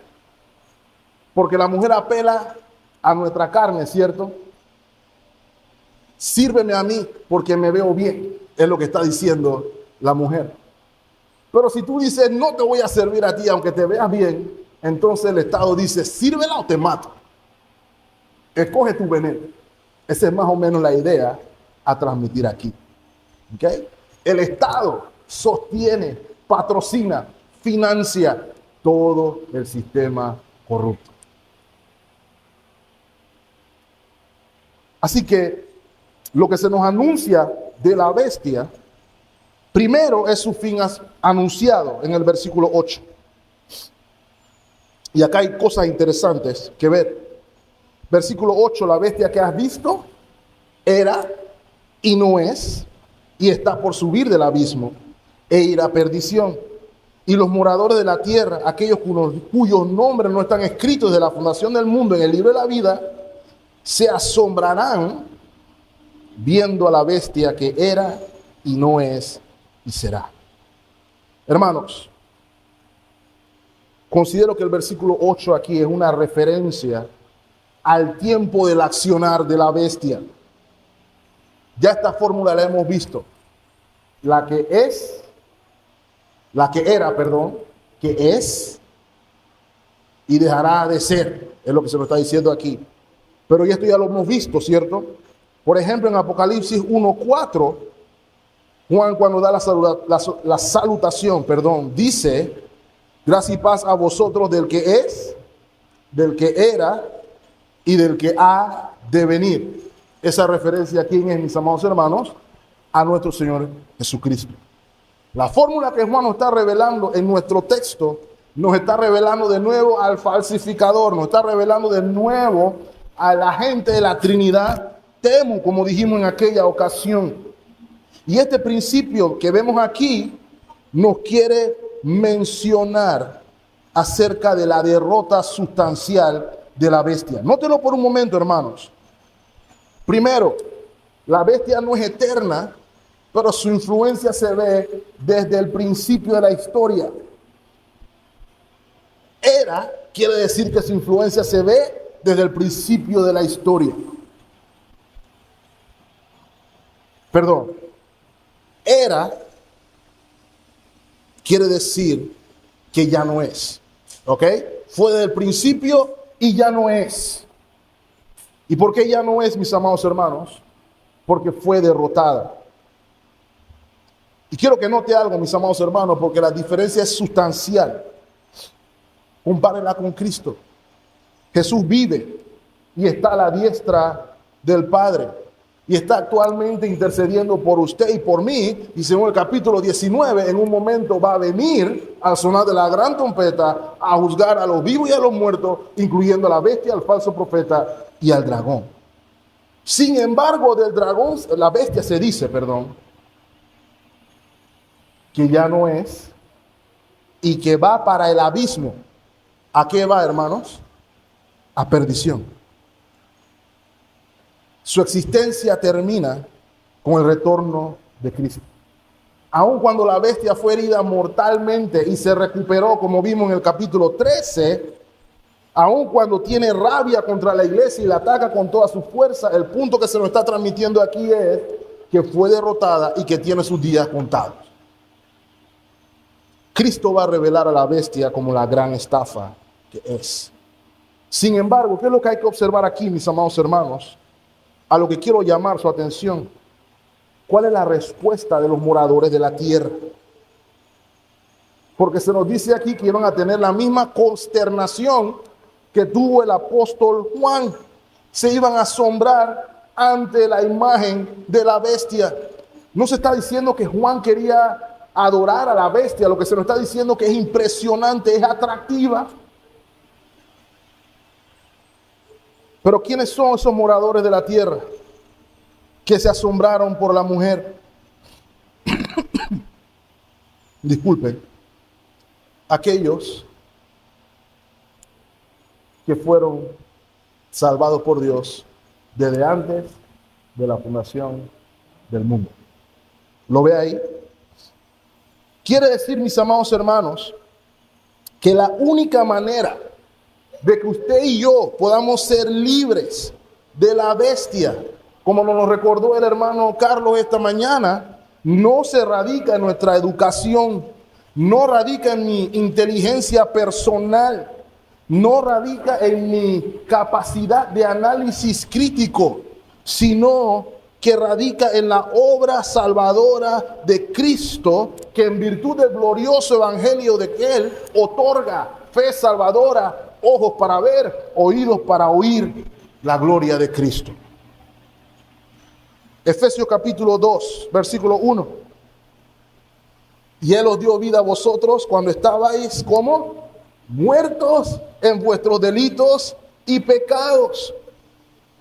Porque la mujer apela a nuestra carne, ¿cierto? Sírveme a mí porque me veo bien, es lo que está diciendo la mujer. Pero si tú dices, no te voy a servir a ti aunque te veas bien, entonces el Estado dice, sírvela o te mato. Escoge tu veneno. Esa es más o menos la idea a transmitir aquí. ¿Okay? El Estado sostiene, patrocina, financia todo el sistema corrupto. Así que lo que se nos anuncia de la bestia, primero es su fin anunciado en el versículo 8. Y acá hay cosas interesantes que ver. Versículo 8, la bestia que has visto era y no es, y está por subir del abismo e ir a perdición. Y los moradores de la tierra, aquellos cuyos nombres no están escritos de la fundación del mundo en el libro de la vida, se asombrarán viendo a la bestia que era y no es y será. Hermanos, considero que el versículo 8 aquí es una referencia al tiempo del accionar de la bestia. Ya esta fórmula la hemos visto. La que era, que es y dejará de ser, es lo que se nos está diciendo aquí. Pero esto ya lo hemos visto, ¿cierto? Por ejemplo, en Apocalipsis 1:4, Juan, cuando da la salutación, dice: gracia y paz a vosotros del que es, del que era y del que ha de venir. Esa referencia, ¿a quién es, mis amados hermanos? A nuestro Señor Jesucristo. La fórmula que Juan nos está revelando en nuestro texto, nos está revelando de nuevo al falsificador, nos está revelando de nuevo a la gente de la Trinidad, Temu, como dijimos en aquella ocasión. Y este principio que vemos aquí nos quiere mencionar acerca de la derrota sustancial de la bestia. Nótelo por un momento, hermanos. Primero, la bestia no es eterna, pero su influencia se ve desde el principio de la historia. Era quiere decir que su influencia se ve desde el principio de la historia. Era quiere decir que ya no es. ¿Ok? Fue desde el principio y ya no es. ¿Y por qué ya no es, mis amados hermanos? Porque fue derrotada. Y quiero que note algo, mis amados hermanos, porque la diferencia es sustancial. Compárela con Cristo. Jesús vive y está a la diestra del Padre. Y está actualmente intercediendo por usted y por mí. Y según el capítulo 19, en un momento va a venir al sonar de la gran trompeta a juzgar a los vivos y a los muertos, incluyendo a la bestia, al falso profeta y al dragón. Sin embargo, del dragón, la bestia se dice, que ya no es y que va para el abismo. ¿A qué va, hermanos? A perdición. Su existencia termina con el retorno de Cristo. Aun cuando la bestia fue herida mortalmente y se recuperó, como vimos en el capítulo 13, aun cuando tiene rabia contra la iglesia y la ataca con toda su fuerza, el punto que se nos está transmitiendo aquí es que fue derrotada y que tiene sus días contados. Cristo va a revelar a la bestia como la gran estafa que es. Sin embargo, ¿qué es lo que hay que observar aquí, mis amados hermanos? A lo que quiero llamar su atención. ¿Cuál es la respuesta de los moradores de la tierra? Porque se nos dice aquí que iban a tener la misma consternación que tuvo el apóstol Juan. Se iban a asombrar ante la imagen de la bestia. No se está diciendo que Juan quería adorar a la bestia, lo que se nos está diciendo que es impresionante, es atractiva. Pero ¿quiénes son esos moradores de la tierra que se asombraron por la mujer? Disculpen. Aquellos que fueron salvados por Dios desde antes de la fundación del mundo. ¿Lo ve ahí? Quiere decir, mis amados hermanos, que la única manera de que usted y yo podamos ser libres de la bestia, como nos lo recordó el hermano Carlos esta mañana, no se radica en nuestra educación, no radica en mi inteligencia personal, no radica en mi capacidad de análisis crítico, sino que radica en la obra salvadora de Cristo, que en virtud del glorioso evangelio de que Él otorga fe salvadora, ojos para ver, oídos para oír la gloria de Cristo. Efesios capítulo 2, versículo 1. Y Él os dio vida a vosotros cuando estabais como muertos en vuestros delitos y pecados,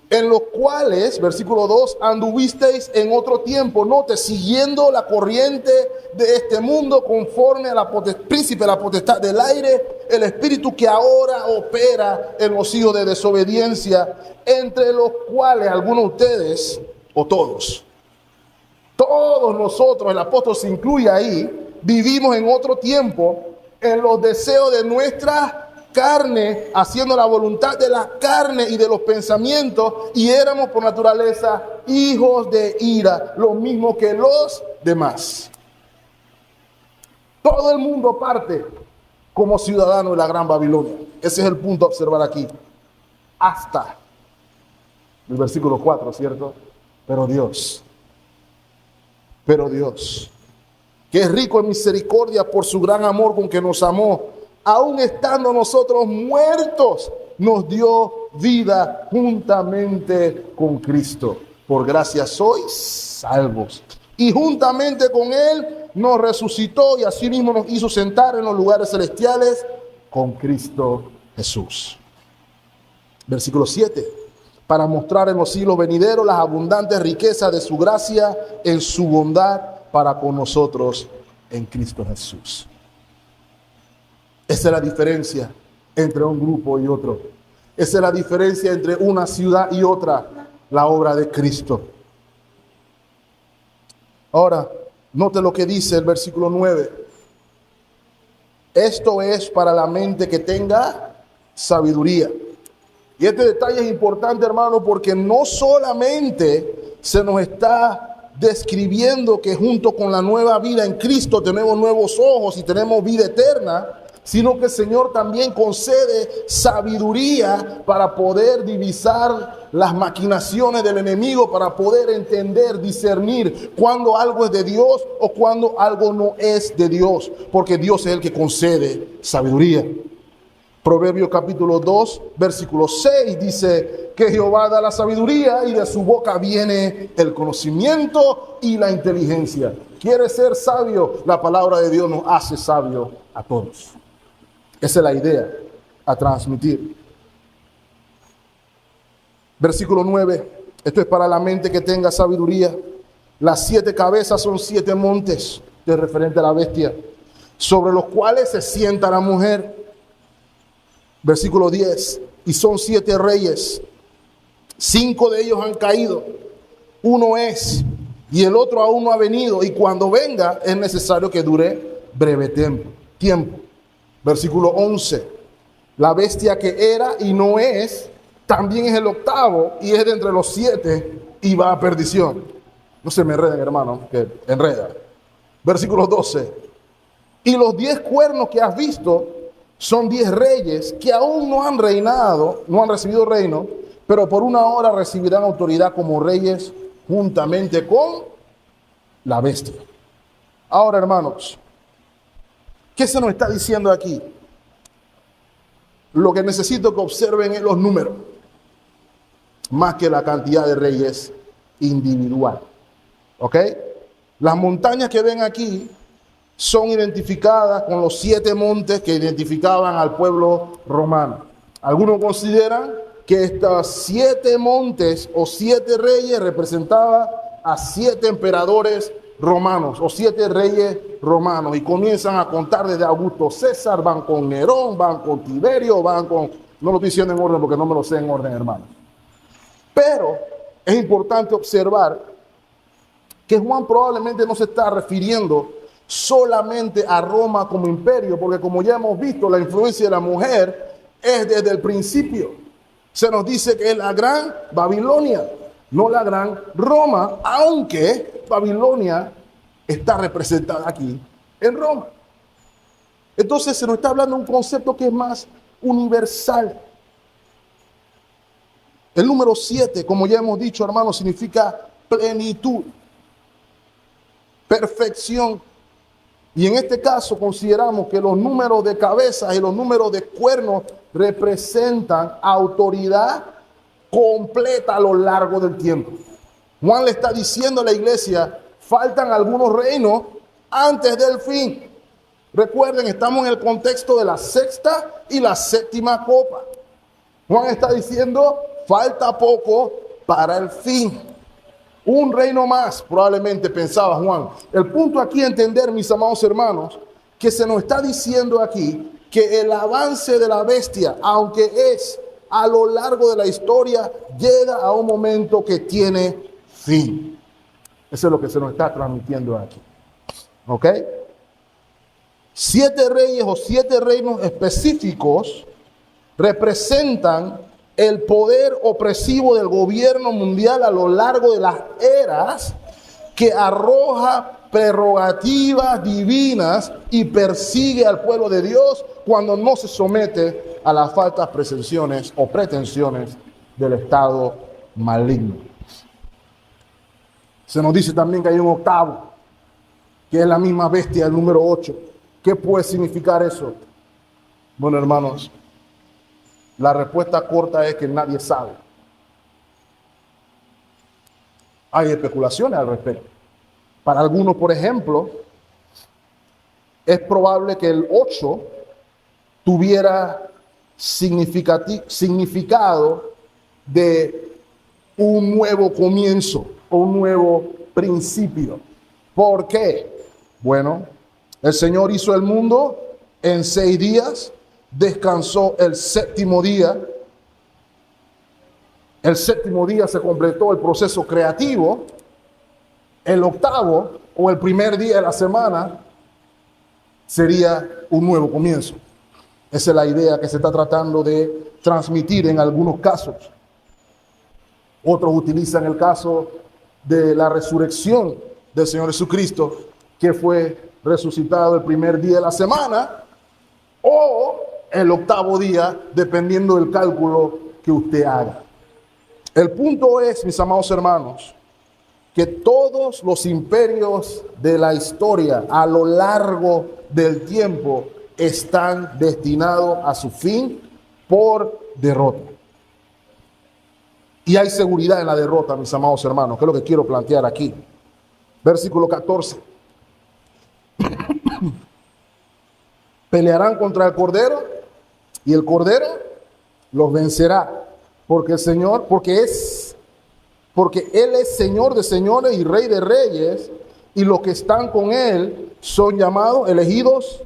en los cuales, versículo 2, anduvisteis en otro tiempo, note, siguiendo la corriente de este mundo, conforme a la príncipe de la potestad del aire, el espíritu que ahora opera en los hijos de desobediencia, entre los cuales algunos de ustedes, o todos nosotros, el apóstol se incluye ahí, vivimos en otro tiempo, en los deseos de nuestra carne, haciendo la voluntad de la carne y de los pensamientos, y éramos por naturaleza hijos de ira, lo mismo que los demás. Todo el mundo parte como ciudadano de la Gran Babilonia. Ese es el punto a observar aquí. Hasta el versículo 4, ¿cierto? Pero Dios, que es rico en misericordia por su gran amor con que nos amó, aun estando nosotros muertos, nos dio vida juntamente con Cristo. Por gracia sois salvos. Y juntamente con Él nos resucitó y asimismo nos hizo sentar en los lugares celestiales con Cristo Jesús. Versículo 7. Para mostrar en los siglos venideros las abundantes riquezas de su gracia en su bondad para con nosotros en Cristo Jesús. Esa es la diferencia entre un grupo y otro. Esa es la diferencia entre una ciudad y otra, la obra de Cristo. Ahora, note lo que dice el versículo 9. Esto es para la mente que tenga sabiduría. Y este detalle es importante, hermano, porque no solamente se nos está describiendo que junto con la nueva vida en Cristo tenemos nuevos ojos y tenemos vida eterna, sino que el Señor también concede sabiduría para poder divisar las maquinaciones del enemigo, para poder entender, discernir cuando algo es de Dios o cuando algo no es de Dios, porque Dios es el que concede sabiduría. Proverbios capítulo 2, versículo 6 dice que Jehová da la sabiduría y de su boca viene el conocimiento y la inteligencia. ¿Quiere ser sabio? La palabra de Dios nos hace sabio a todos. Esa es la idea a transmitir. Versículo 9. Esto es para la mente que tenga sabiduría. Las 7 cabezas son 7 montes, de referente a la bestia, sobre los cuales se sienta la mujer. Versículo 10. Y son 7 reyes. 5 de ellos han caído. Uno es, y el otro aún no ha venido. Y cuando venga es necesario que dure breve tiempo. Versículo 11. La bestia que era y no es, también es el octavo y es de entre los 7 y va a perdición. No se me enreden, hermano, que enreda. Versículo 12. Y los 10 cuernos que has visto son 10 reyes que aún no han reinado, no han recibido reino, pero por una hora recibirán autoridad como reyes juntamente con la bestia. Ahora, hermanos, ¿qué se nos está diciendo aquí? Lo que necesito que observen es los números, más que la cantidad de reyes individual. ¿Ok? Las montañas que ven aquí son identificadas con los 7 montes que identificaban al pueblo romano. Algunos consideran que estos 7 montes o 7 reyes representaban a 7 emperadores romanos o 7 reyes romanos, y comienzan a contar desde Augusto César, van con Nerón, van con Tiberio, van con... No lo estoy diciendo en orden porque no me lo sé en orden, hermano. Pero es importante observar que Juan probablemente no se está refiriendo solamente a Roma como imperio, porque como ya hemos visto, la influencia de la mujer es desde el principio. Se nos dice que es la gran Babilonia, no la gran Roma, aunque Babilonia está representada aquí en Roma. Entonces se nos está hablando de un concepto que es más universal. El número 7, como ya hemos dicho, hermanos, significa plenitud, perfección. Y en este caso consideramos que los números de cabezas y los números de cuernos representan autoridad completa a lo largo del tiempo. Juan le está diciendo a la iglesia, faltan algunos reinos antes del fin. Recuerden, estamos en el contexto de la sexta y la séptima copa. Juan está diciendo, falta poco para el fin. Un reino más, probablemente pensaba Juan. El punto aquí es entender, mis amados hermanos, que se nos está diciendo aquí que el avance de la bestia, aunque es a lo largo de la historia, llega a un momento que tiene fin. Eso es lo que se nos está transmitiendo aquí. ¿Ok? 7 reyes o 7 reinos específicos representan el poder opresivo del gobierno mundial a lo largo de las eras, que arroja prerrogativas divinas y persigue al pueblo de Dios cuando no se somete a las falsas pretensiones o pretensiones del estado maligno. Se nos dice también que hay un octavo, que es la misma bestia, el número 8. ¿Qué puede significar eso? Bueno, hermanos, la respuesta corta es que nadie sabe. Hay especulaciones al respecto. Para algunos, por ejemplo, es probable que el 8 tuviera significado de un nuevo comienzo o un nuevo principio. ¿Por qué? Bueno, el Señor hizo el mundo en 6 días, descansó el séptimo día. El séptimo día se completó el proceso creativo. El octavo o el primer día de la semana sería un nuevo comienzo. Esa es la idea que se está tratando de transmitir en algunos casos. Otros utilizan el caso de la resurrección del Señor Jesucristo, que fue resucitado el primer día de la semana o el octavo día, dependiendo del cálculo que usted haga. El punto es, mis amados hermanos, que todos los imperios de la historia a lo largo del tiempo están destinados a su fin por derrota. Y hay seguridad en la derrota, mis amados hermanos, que es lo que quiero plantear aquí. Versículo 14. Pelearán contra el Cordero y el Cordero los vencerá, porque el Señor, porque Él es Señor de señores y Rey de reyes, y los que están con Él son llamados, elegidos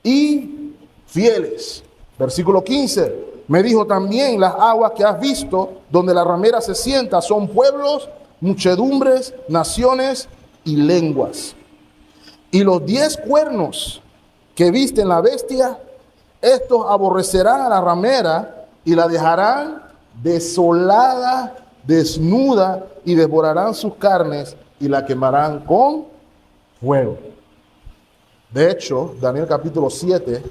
y fieles. Versículo 15. Me dijo también, las aguas que has visto, donde la ramera se sienta, son pueblos, muchedumbres, naciones y lenguas. Y los 10 cuernos que viste en la bestia, estos aborrecerán a la ramera y la dejarán desolada, desnuda, y devorarán sus carnes y la quemarán con fuego. De hecho, Daniel capítulo 7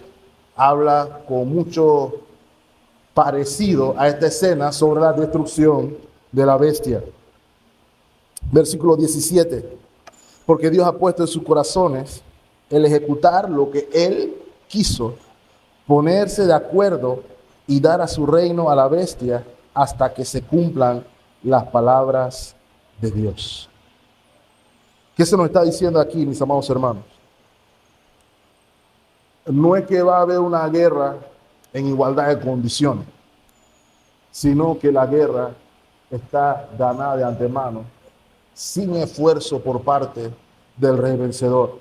habla con mucho parecido a esta escena sobre la destrucción de la bestia. Versículo 17. Porque Dios ha puesto en sus corazones el ejecutar lo que Él quiso, ponerse de acuerdo y dar a su reino a la bestia hasta que se cumplan las palabras de Dios. ¿Qué se nos está diciendo aquí, mis amados hermanos? No es que va a haber una guerra en igualdad de condiciones, sino que la guerra está ganada de antemano, sin esfuerzo por parte del rey vencedor.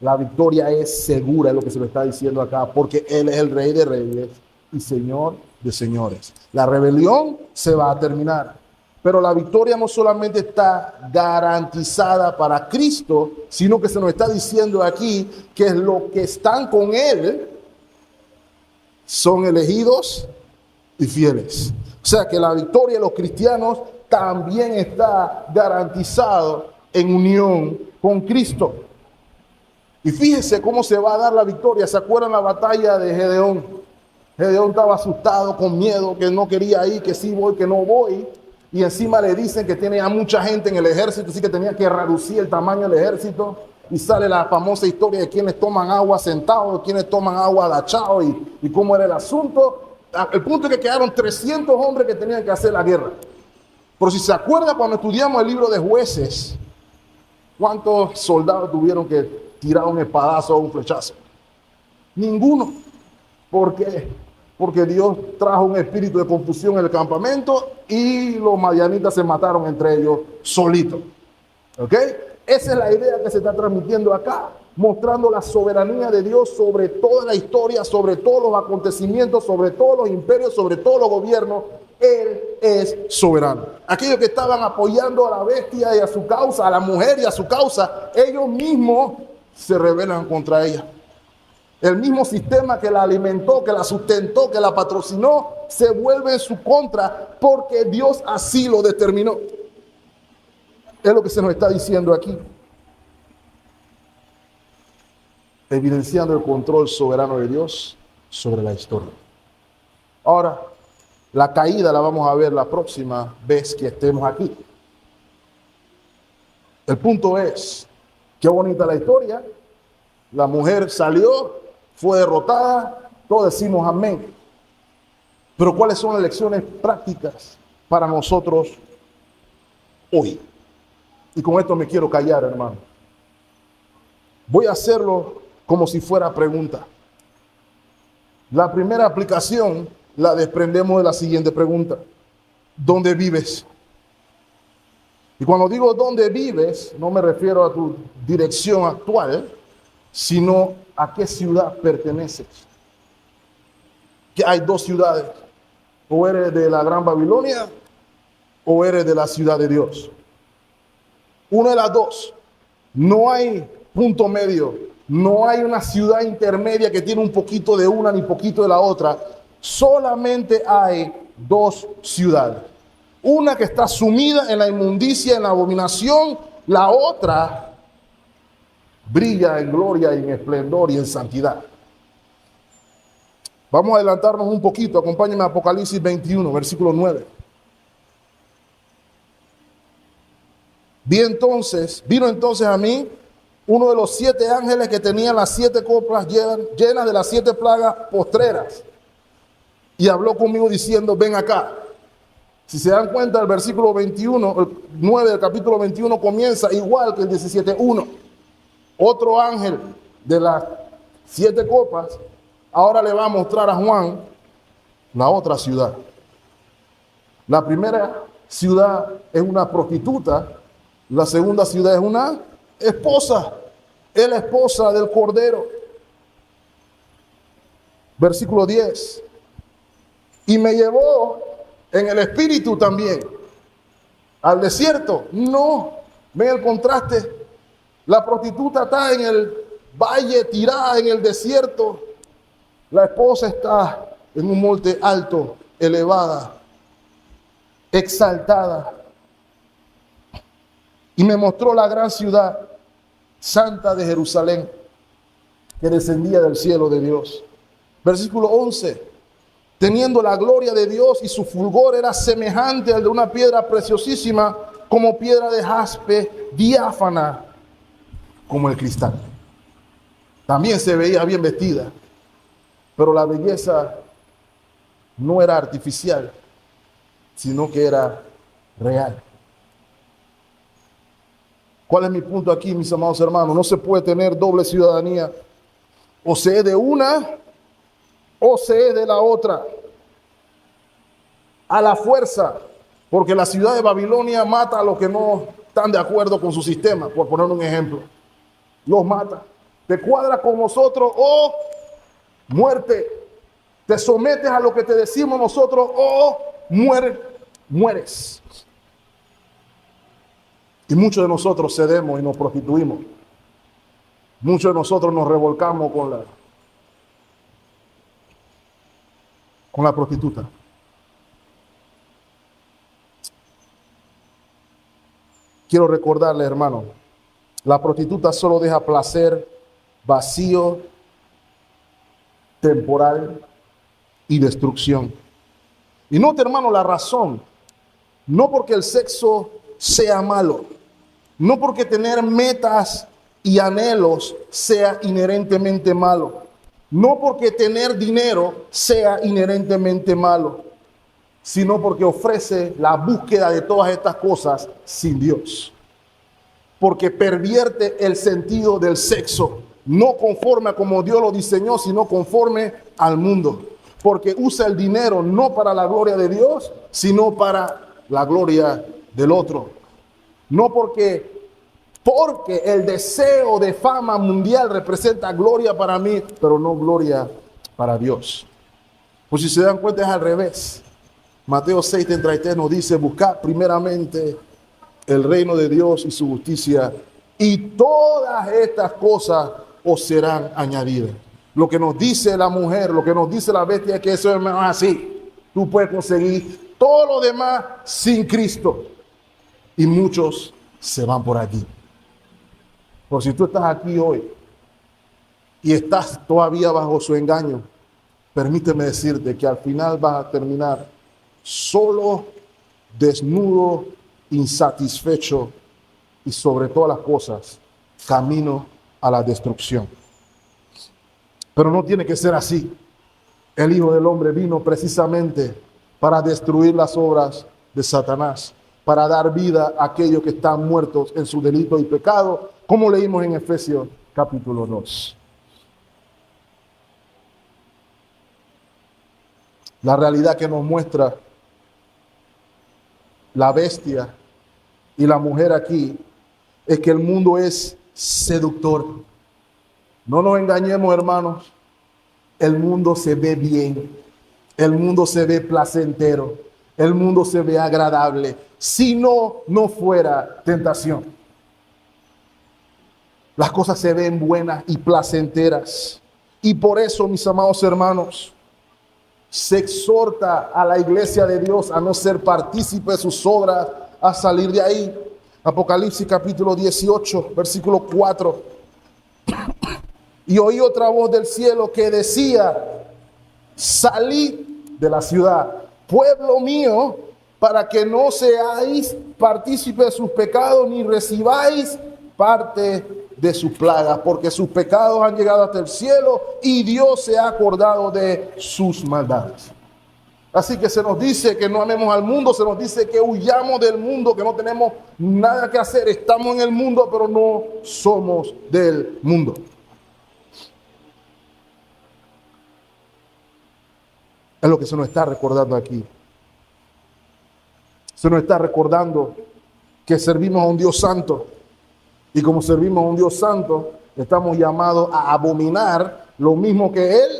La victoria es segura, es lo que se le está diciendo acá, porque Él es el Rey de reyes y Señor de señores. La rebelión se va a terminar, pero la victoria no solamente está garantizada para Cristo, sino que se nos está diciendo aquí que los que están con Él son elegidos y fieles. O sea que la victoria de los cristianos también está garantizado en unión con Cristo. Y fíjese cómo se va a dar la victoria. ¿Se acuerdan la batalla de Gedeón? Gedeón estaba asustado, con miedo, que no quería ir, que sí voy, que no voy. Y encima le dicen que tiene a mucha gente en el ejército, así que tenía que reducir el tamaño del ejército. Y sale la famosa historia de quienes toman agua sentados, de quienes toman agua agachados y cómo era el asunto. El punto es que quedaron 300 hombres que tenían que hacer la guerra. Pero si se acuerda cuando estudiamos el libro de Jueces, ¿cuántos soldados tuvieron que tirar un espadazo o un flechazo? Ninguno. ¿Por qué? Porque Dios trajo un espíritu de confusión en el campamento y los madianitas se mataron entre ellos solitos. ¿Ok? Esa es la idea que se está transmitiendo acá, mostrando la soberanía de Dios sobre toda la historia, sobre todos los acontecimientos, sobre todos los imperios, sobre todos los gobiernos. Él es soberano. Aquellos que estaban apoyando a la bestia y a su causa, a la mujer y a su causa, ellos mismos se rebelan contra ella. El mismo sistema que la alimentó, que la sustentó, que la patrocinó, se vuelve en su contra porque Dios así lo determinó. Es lo que se nos está diciendo aquí, evidenciando el control soberano de Dios sobre la historia. Ahora, la caída la vamos a ver la próxima vez que estemos aquí. El punto es, qué bonita la historia. La mujer salió, fue derrotada, todos decimos amén. Pero ¿cuáles son las lecciones prácticas para nosotros hoy? Y con esto me quiero callar, hermano. Voy a hacerlo como si fuera pregunta. La primera aplicación la desprendemos de la siguiente pregunta. ¿Dónde vives? Y cuando digo dónde vives, no me refiero a tu dirección actual, sino a qué ciudad perteneces. Que hay dos ciudades. O eres de la Gran Babilonia o eres de la ciudad de Dios. Una de las dos. No hay punto medio. No hay una ciudad intermedia que tiene un poquito de una ni poquito de la otra. Solamente hay dos ciudades. Una que está sumida en la inmundicia, en la abominación. La otra brilla en gloria y en esplendor y en santidad. Vamos a adelantarnos un poquito. Acompáñenme a Apocalipsis 21, versículo 9. Vino entonces a mí uno de los 7 ángeles que tenían las 7 copas llenas de las 7 plagas postreras. Y habló conmigo diciendo, ven acá. Si se dan cuenta, el versículo 21, el 9 del capítulo 21 comienza igual que el 17:1. Otro ángel de las 7 copas, ahora le va a mostrar a Juan la otra ciudad. La primera ciudad es una prostituta, la segunda ciudad es una esposa, es la esposa del Cordero. Versículo 10. Y me llevó en el espíritu también al desierto. No, ven el contraste. La prostituta está en el valle, tirada en el desierto. La esposa está en un monte alto, elevada, exaltada. Y me mostró la gran ciudad santa de Jerusalén, que descendía del cielo de Dios. Versículo 11. Teniendo la gloria de Dios y su fulgor era semejante al de una piedra preciosísima, como piedra de jaspe, diáfana como el cristal. También se veía bien vestida, pero la belleza no era artificial, sino que era real. ¿Cuál es mi punto aquí, mis amados hermanos? No se puede tener doble ciudadanía. O se es de una, o se es de la otra. A la fuerza, porque la ciudad de Babilonia mata a los que no están de acuerdo con su sistema, por poner un ejemplo. Los mata. Te cuadra con nosotros o muerte. Te sometes a lo que te decimos nosotros o mueres. Y muchos de nosotros cedemos y nos prostituimos. Muchos de nosotros nos revolcamos con la prostituta. Quiero recordarle, hermano, la prostituta solo deja placer vacío, temporal y destrucción. Y note, hermano, la razón. No porque el sexo sea malo, no porque tener metas y anhelos sea inherentemente malo, no porque tener dinero sea inherentemente malo, sino porque ofrece la búsqueda de todas estas cosas sin Dios. Porque pervierte el sentido del sexo, no conforme a como Dios lo diseñó, sino conforme al mundo. Porque usa el dinero no para la gloria de Dios, sino para la gloria del otro. No porque el deseo de fama mundial representa gloria para mí, pero no gloria para Dios. Pues si se dan cuenta es al revés. Mateo 6:33 nos dice: buscad primeramente el reino de Dios y su justicia, y todas estas cosas os serán añadidas. Lo que nos dice la mujer, lo que nos dice la bestia es que eso es así. Tú puedes conseguir todo lo demás sin Cristo. Y muchos se van por aquí. Por si tú estás aquí hoy y estás todavía bajo su engaño, permíteme decirte que al final vas a terminar solo, desnudo, insatisfecho y sobre todas las cosas, camino a la destrucción. Pero no tiene que ser así. El Hijo del Hombre vino precisamente para destruir las obras de Satanás, para dar vida a aquellos que están muertos en su delito y pecado, como leímos en Efesios capítulo 2. La realidad que nos muestra la bestia y la mujer aquí es que el mundo es seductor. No nos engañemos, hermanos. El mundo se ve bien. El mundo se ve placentero. El mundo se ve agradable. Si no fuera tentación. Las cosas se ven buenas y placenteras. Y por eso, mis amados hermanos, se exhorta a la iglesia de Dios a no ser partícipe de sus obras, a salir de ahí. Apocalipsis capítulo 18, versículo 4. Y oí otra voz del cielo que decía: salid de la ciudad, pueblo mío, para que no seáis partícipes de sus pecados, ni recibáis parte de sus plagas, porque sus pecados han llegado hasta el cielo y Dios se ha acordado de sus maldades. Así que se nos dice que no amemos al mundo, se nos dice que huyamos del mundo, que no tenemos nada que hacer. Estamos en el mundo, pero no somos del mundo. Es lo que se nos está recordando aquí. Se nos está recordando que servimos a un Dios santo. Y como servimos a un Dios santo, estamos llamados a abominar lo mismo que Él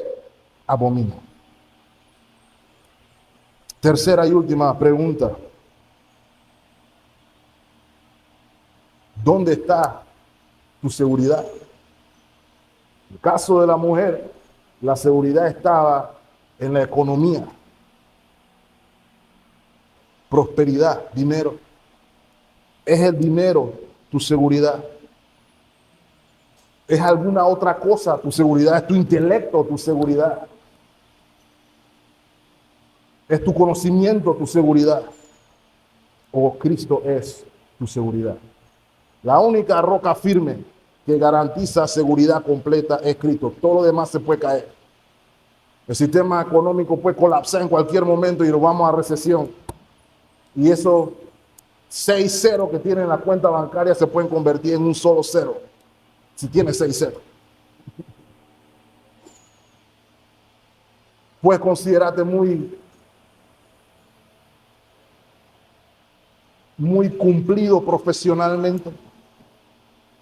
abomina. Tercera y última pregunta. ¿Dónde está tu seguridad? En el caso de la mujer, la seguridad estaba en la economía, prosperidad, dinero. ¿Es el dinero tu seguridad? ¿Es alguna otra cosa tu seguridad? ¿Es tu intelecto tu seguridad? ¿Es tu conocimiento tu seguridad? ¿O Cristo es tu seguridad? La única roca firme que garantiza seguridad completa es Cristo. Todo lo demás se puede caer. El sistema económico puede colapsar en cualquier momento y nos vamos a recesión. Y esos 6 ceros que tienen en la cuenta bancaria se pueden convertir en un solo cero. Si tienes 6 ceros. Puedes considerarte muy cumplido profesionalmente,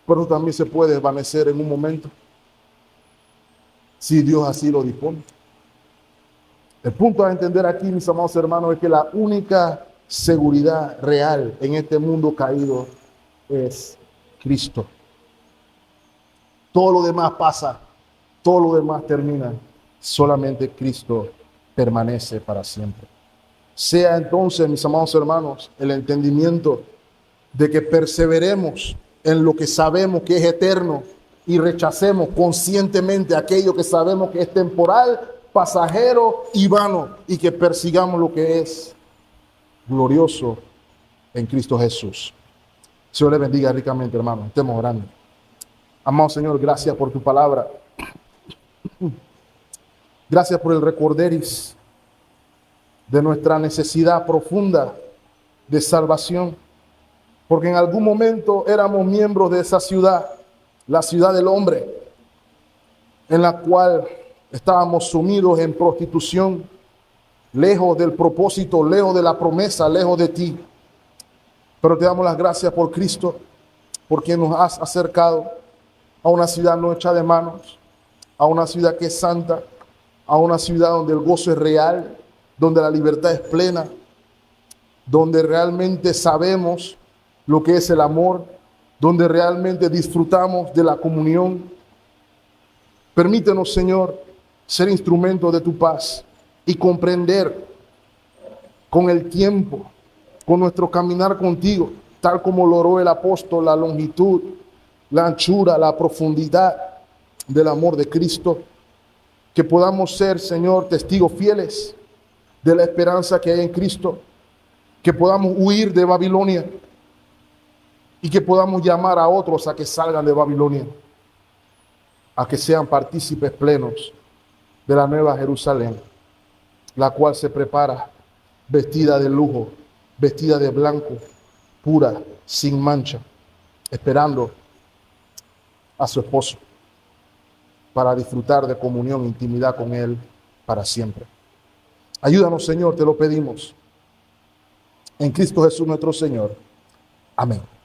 pero también se puede desvanecer en un momento si Dios así lo dispone. El punto a entender aquí, mis amados hermanos, es que la única seguridad real en este mundo caído es Cristo. Todo lo demás pasa, todo lo demás termina, solamente Cristo permanece para siempre. Sea entonces, mis amados hermanos, el entendimiento de que perseveremos en lo que sabemos que es eterno y rechacemos conscientemente aquello que sabemos que es temporal, pasajero y vano, y que persigamos lo que es glorioso en Cristo Jesús. Señor le bendiga ricamente, hermano. Estemos orando. Amado Señor, gracias por tu palabra. Gracias por el recorderis. de nuestra necesidad profunda de salvación, porque en algún momento éramos miembros de esa ciudad, la ciudad del hombre, en la cual estábamos sumidos en prostitución, lejos del propósito, lejos de la promesa, lejos de ti. Pero te damos las gracias por Cristo, porque nos has acercado a una ciudad no hecha de manos, a una ciudad que es santa, a una ciudad donde el gozo es real, donde la libertad es plena, donde realmente sabemos lo que es el amor, donde realmente disfrutamos de la comunión. Permítenos, Señor, ser instrumento de tu paz y comprender con el tiempo, con nuestro caminar contigo, tal como lo oró el apóstol, la longitud, la anchura, la profundidad del amor de Cristo, que podamos ser, Señor, testigos fieles de la esperanza que hay en Cristo, que podamos huir de Babilonia y que podamos llamar a otros a que salgan de Babilonia, a que sean partícipes plenos de la nueva Jerusalén, la cual se prepara vestida de lujo, vestida de blanco, pura, sin mancha, esperando a su esposo para disfrutar de comunión e intimidad con él para siempre. Ayúdanos, Señor, te lo pedimos. En Cristo Jesús nuestro Señor. Amén.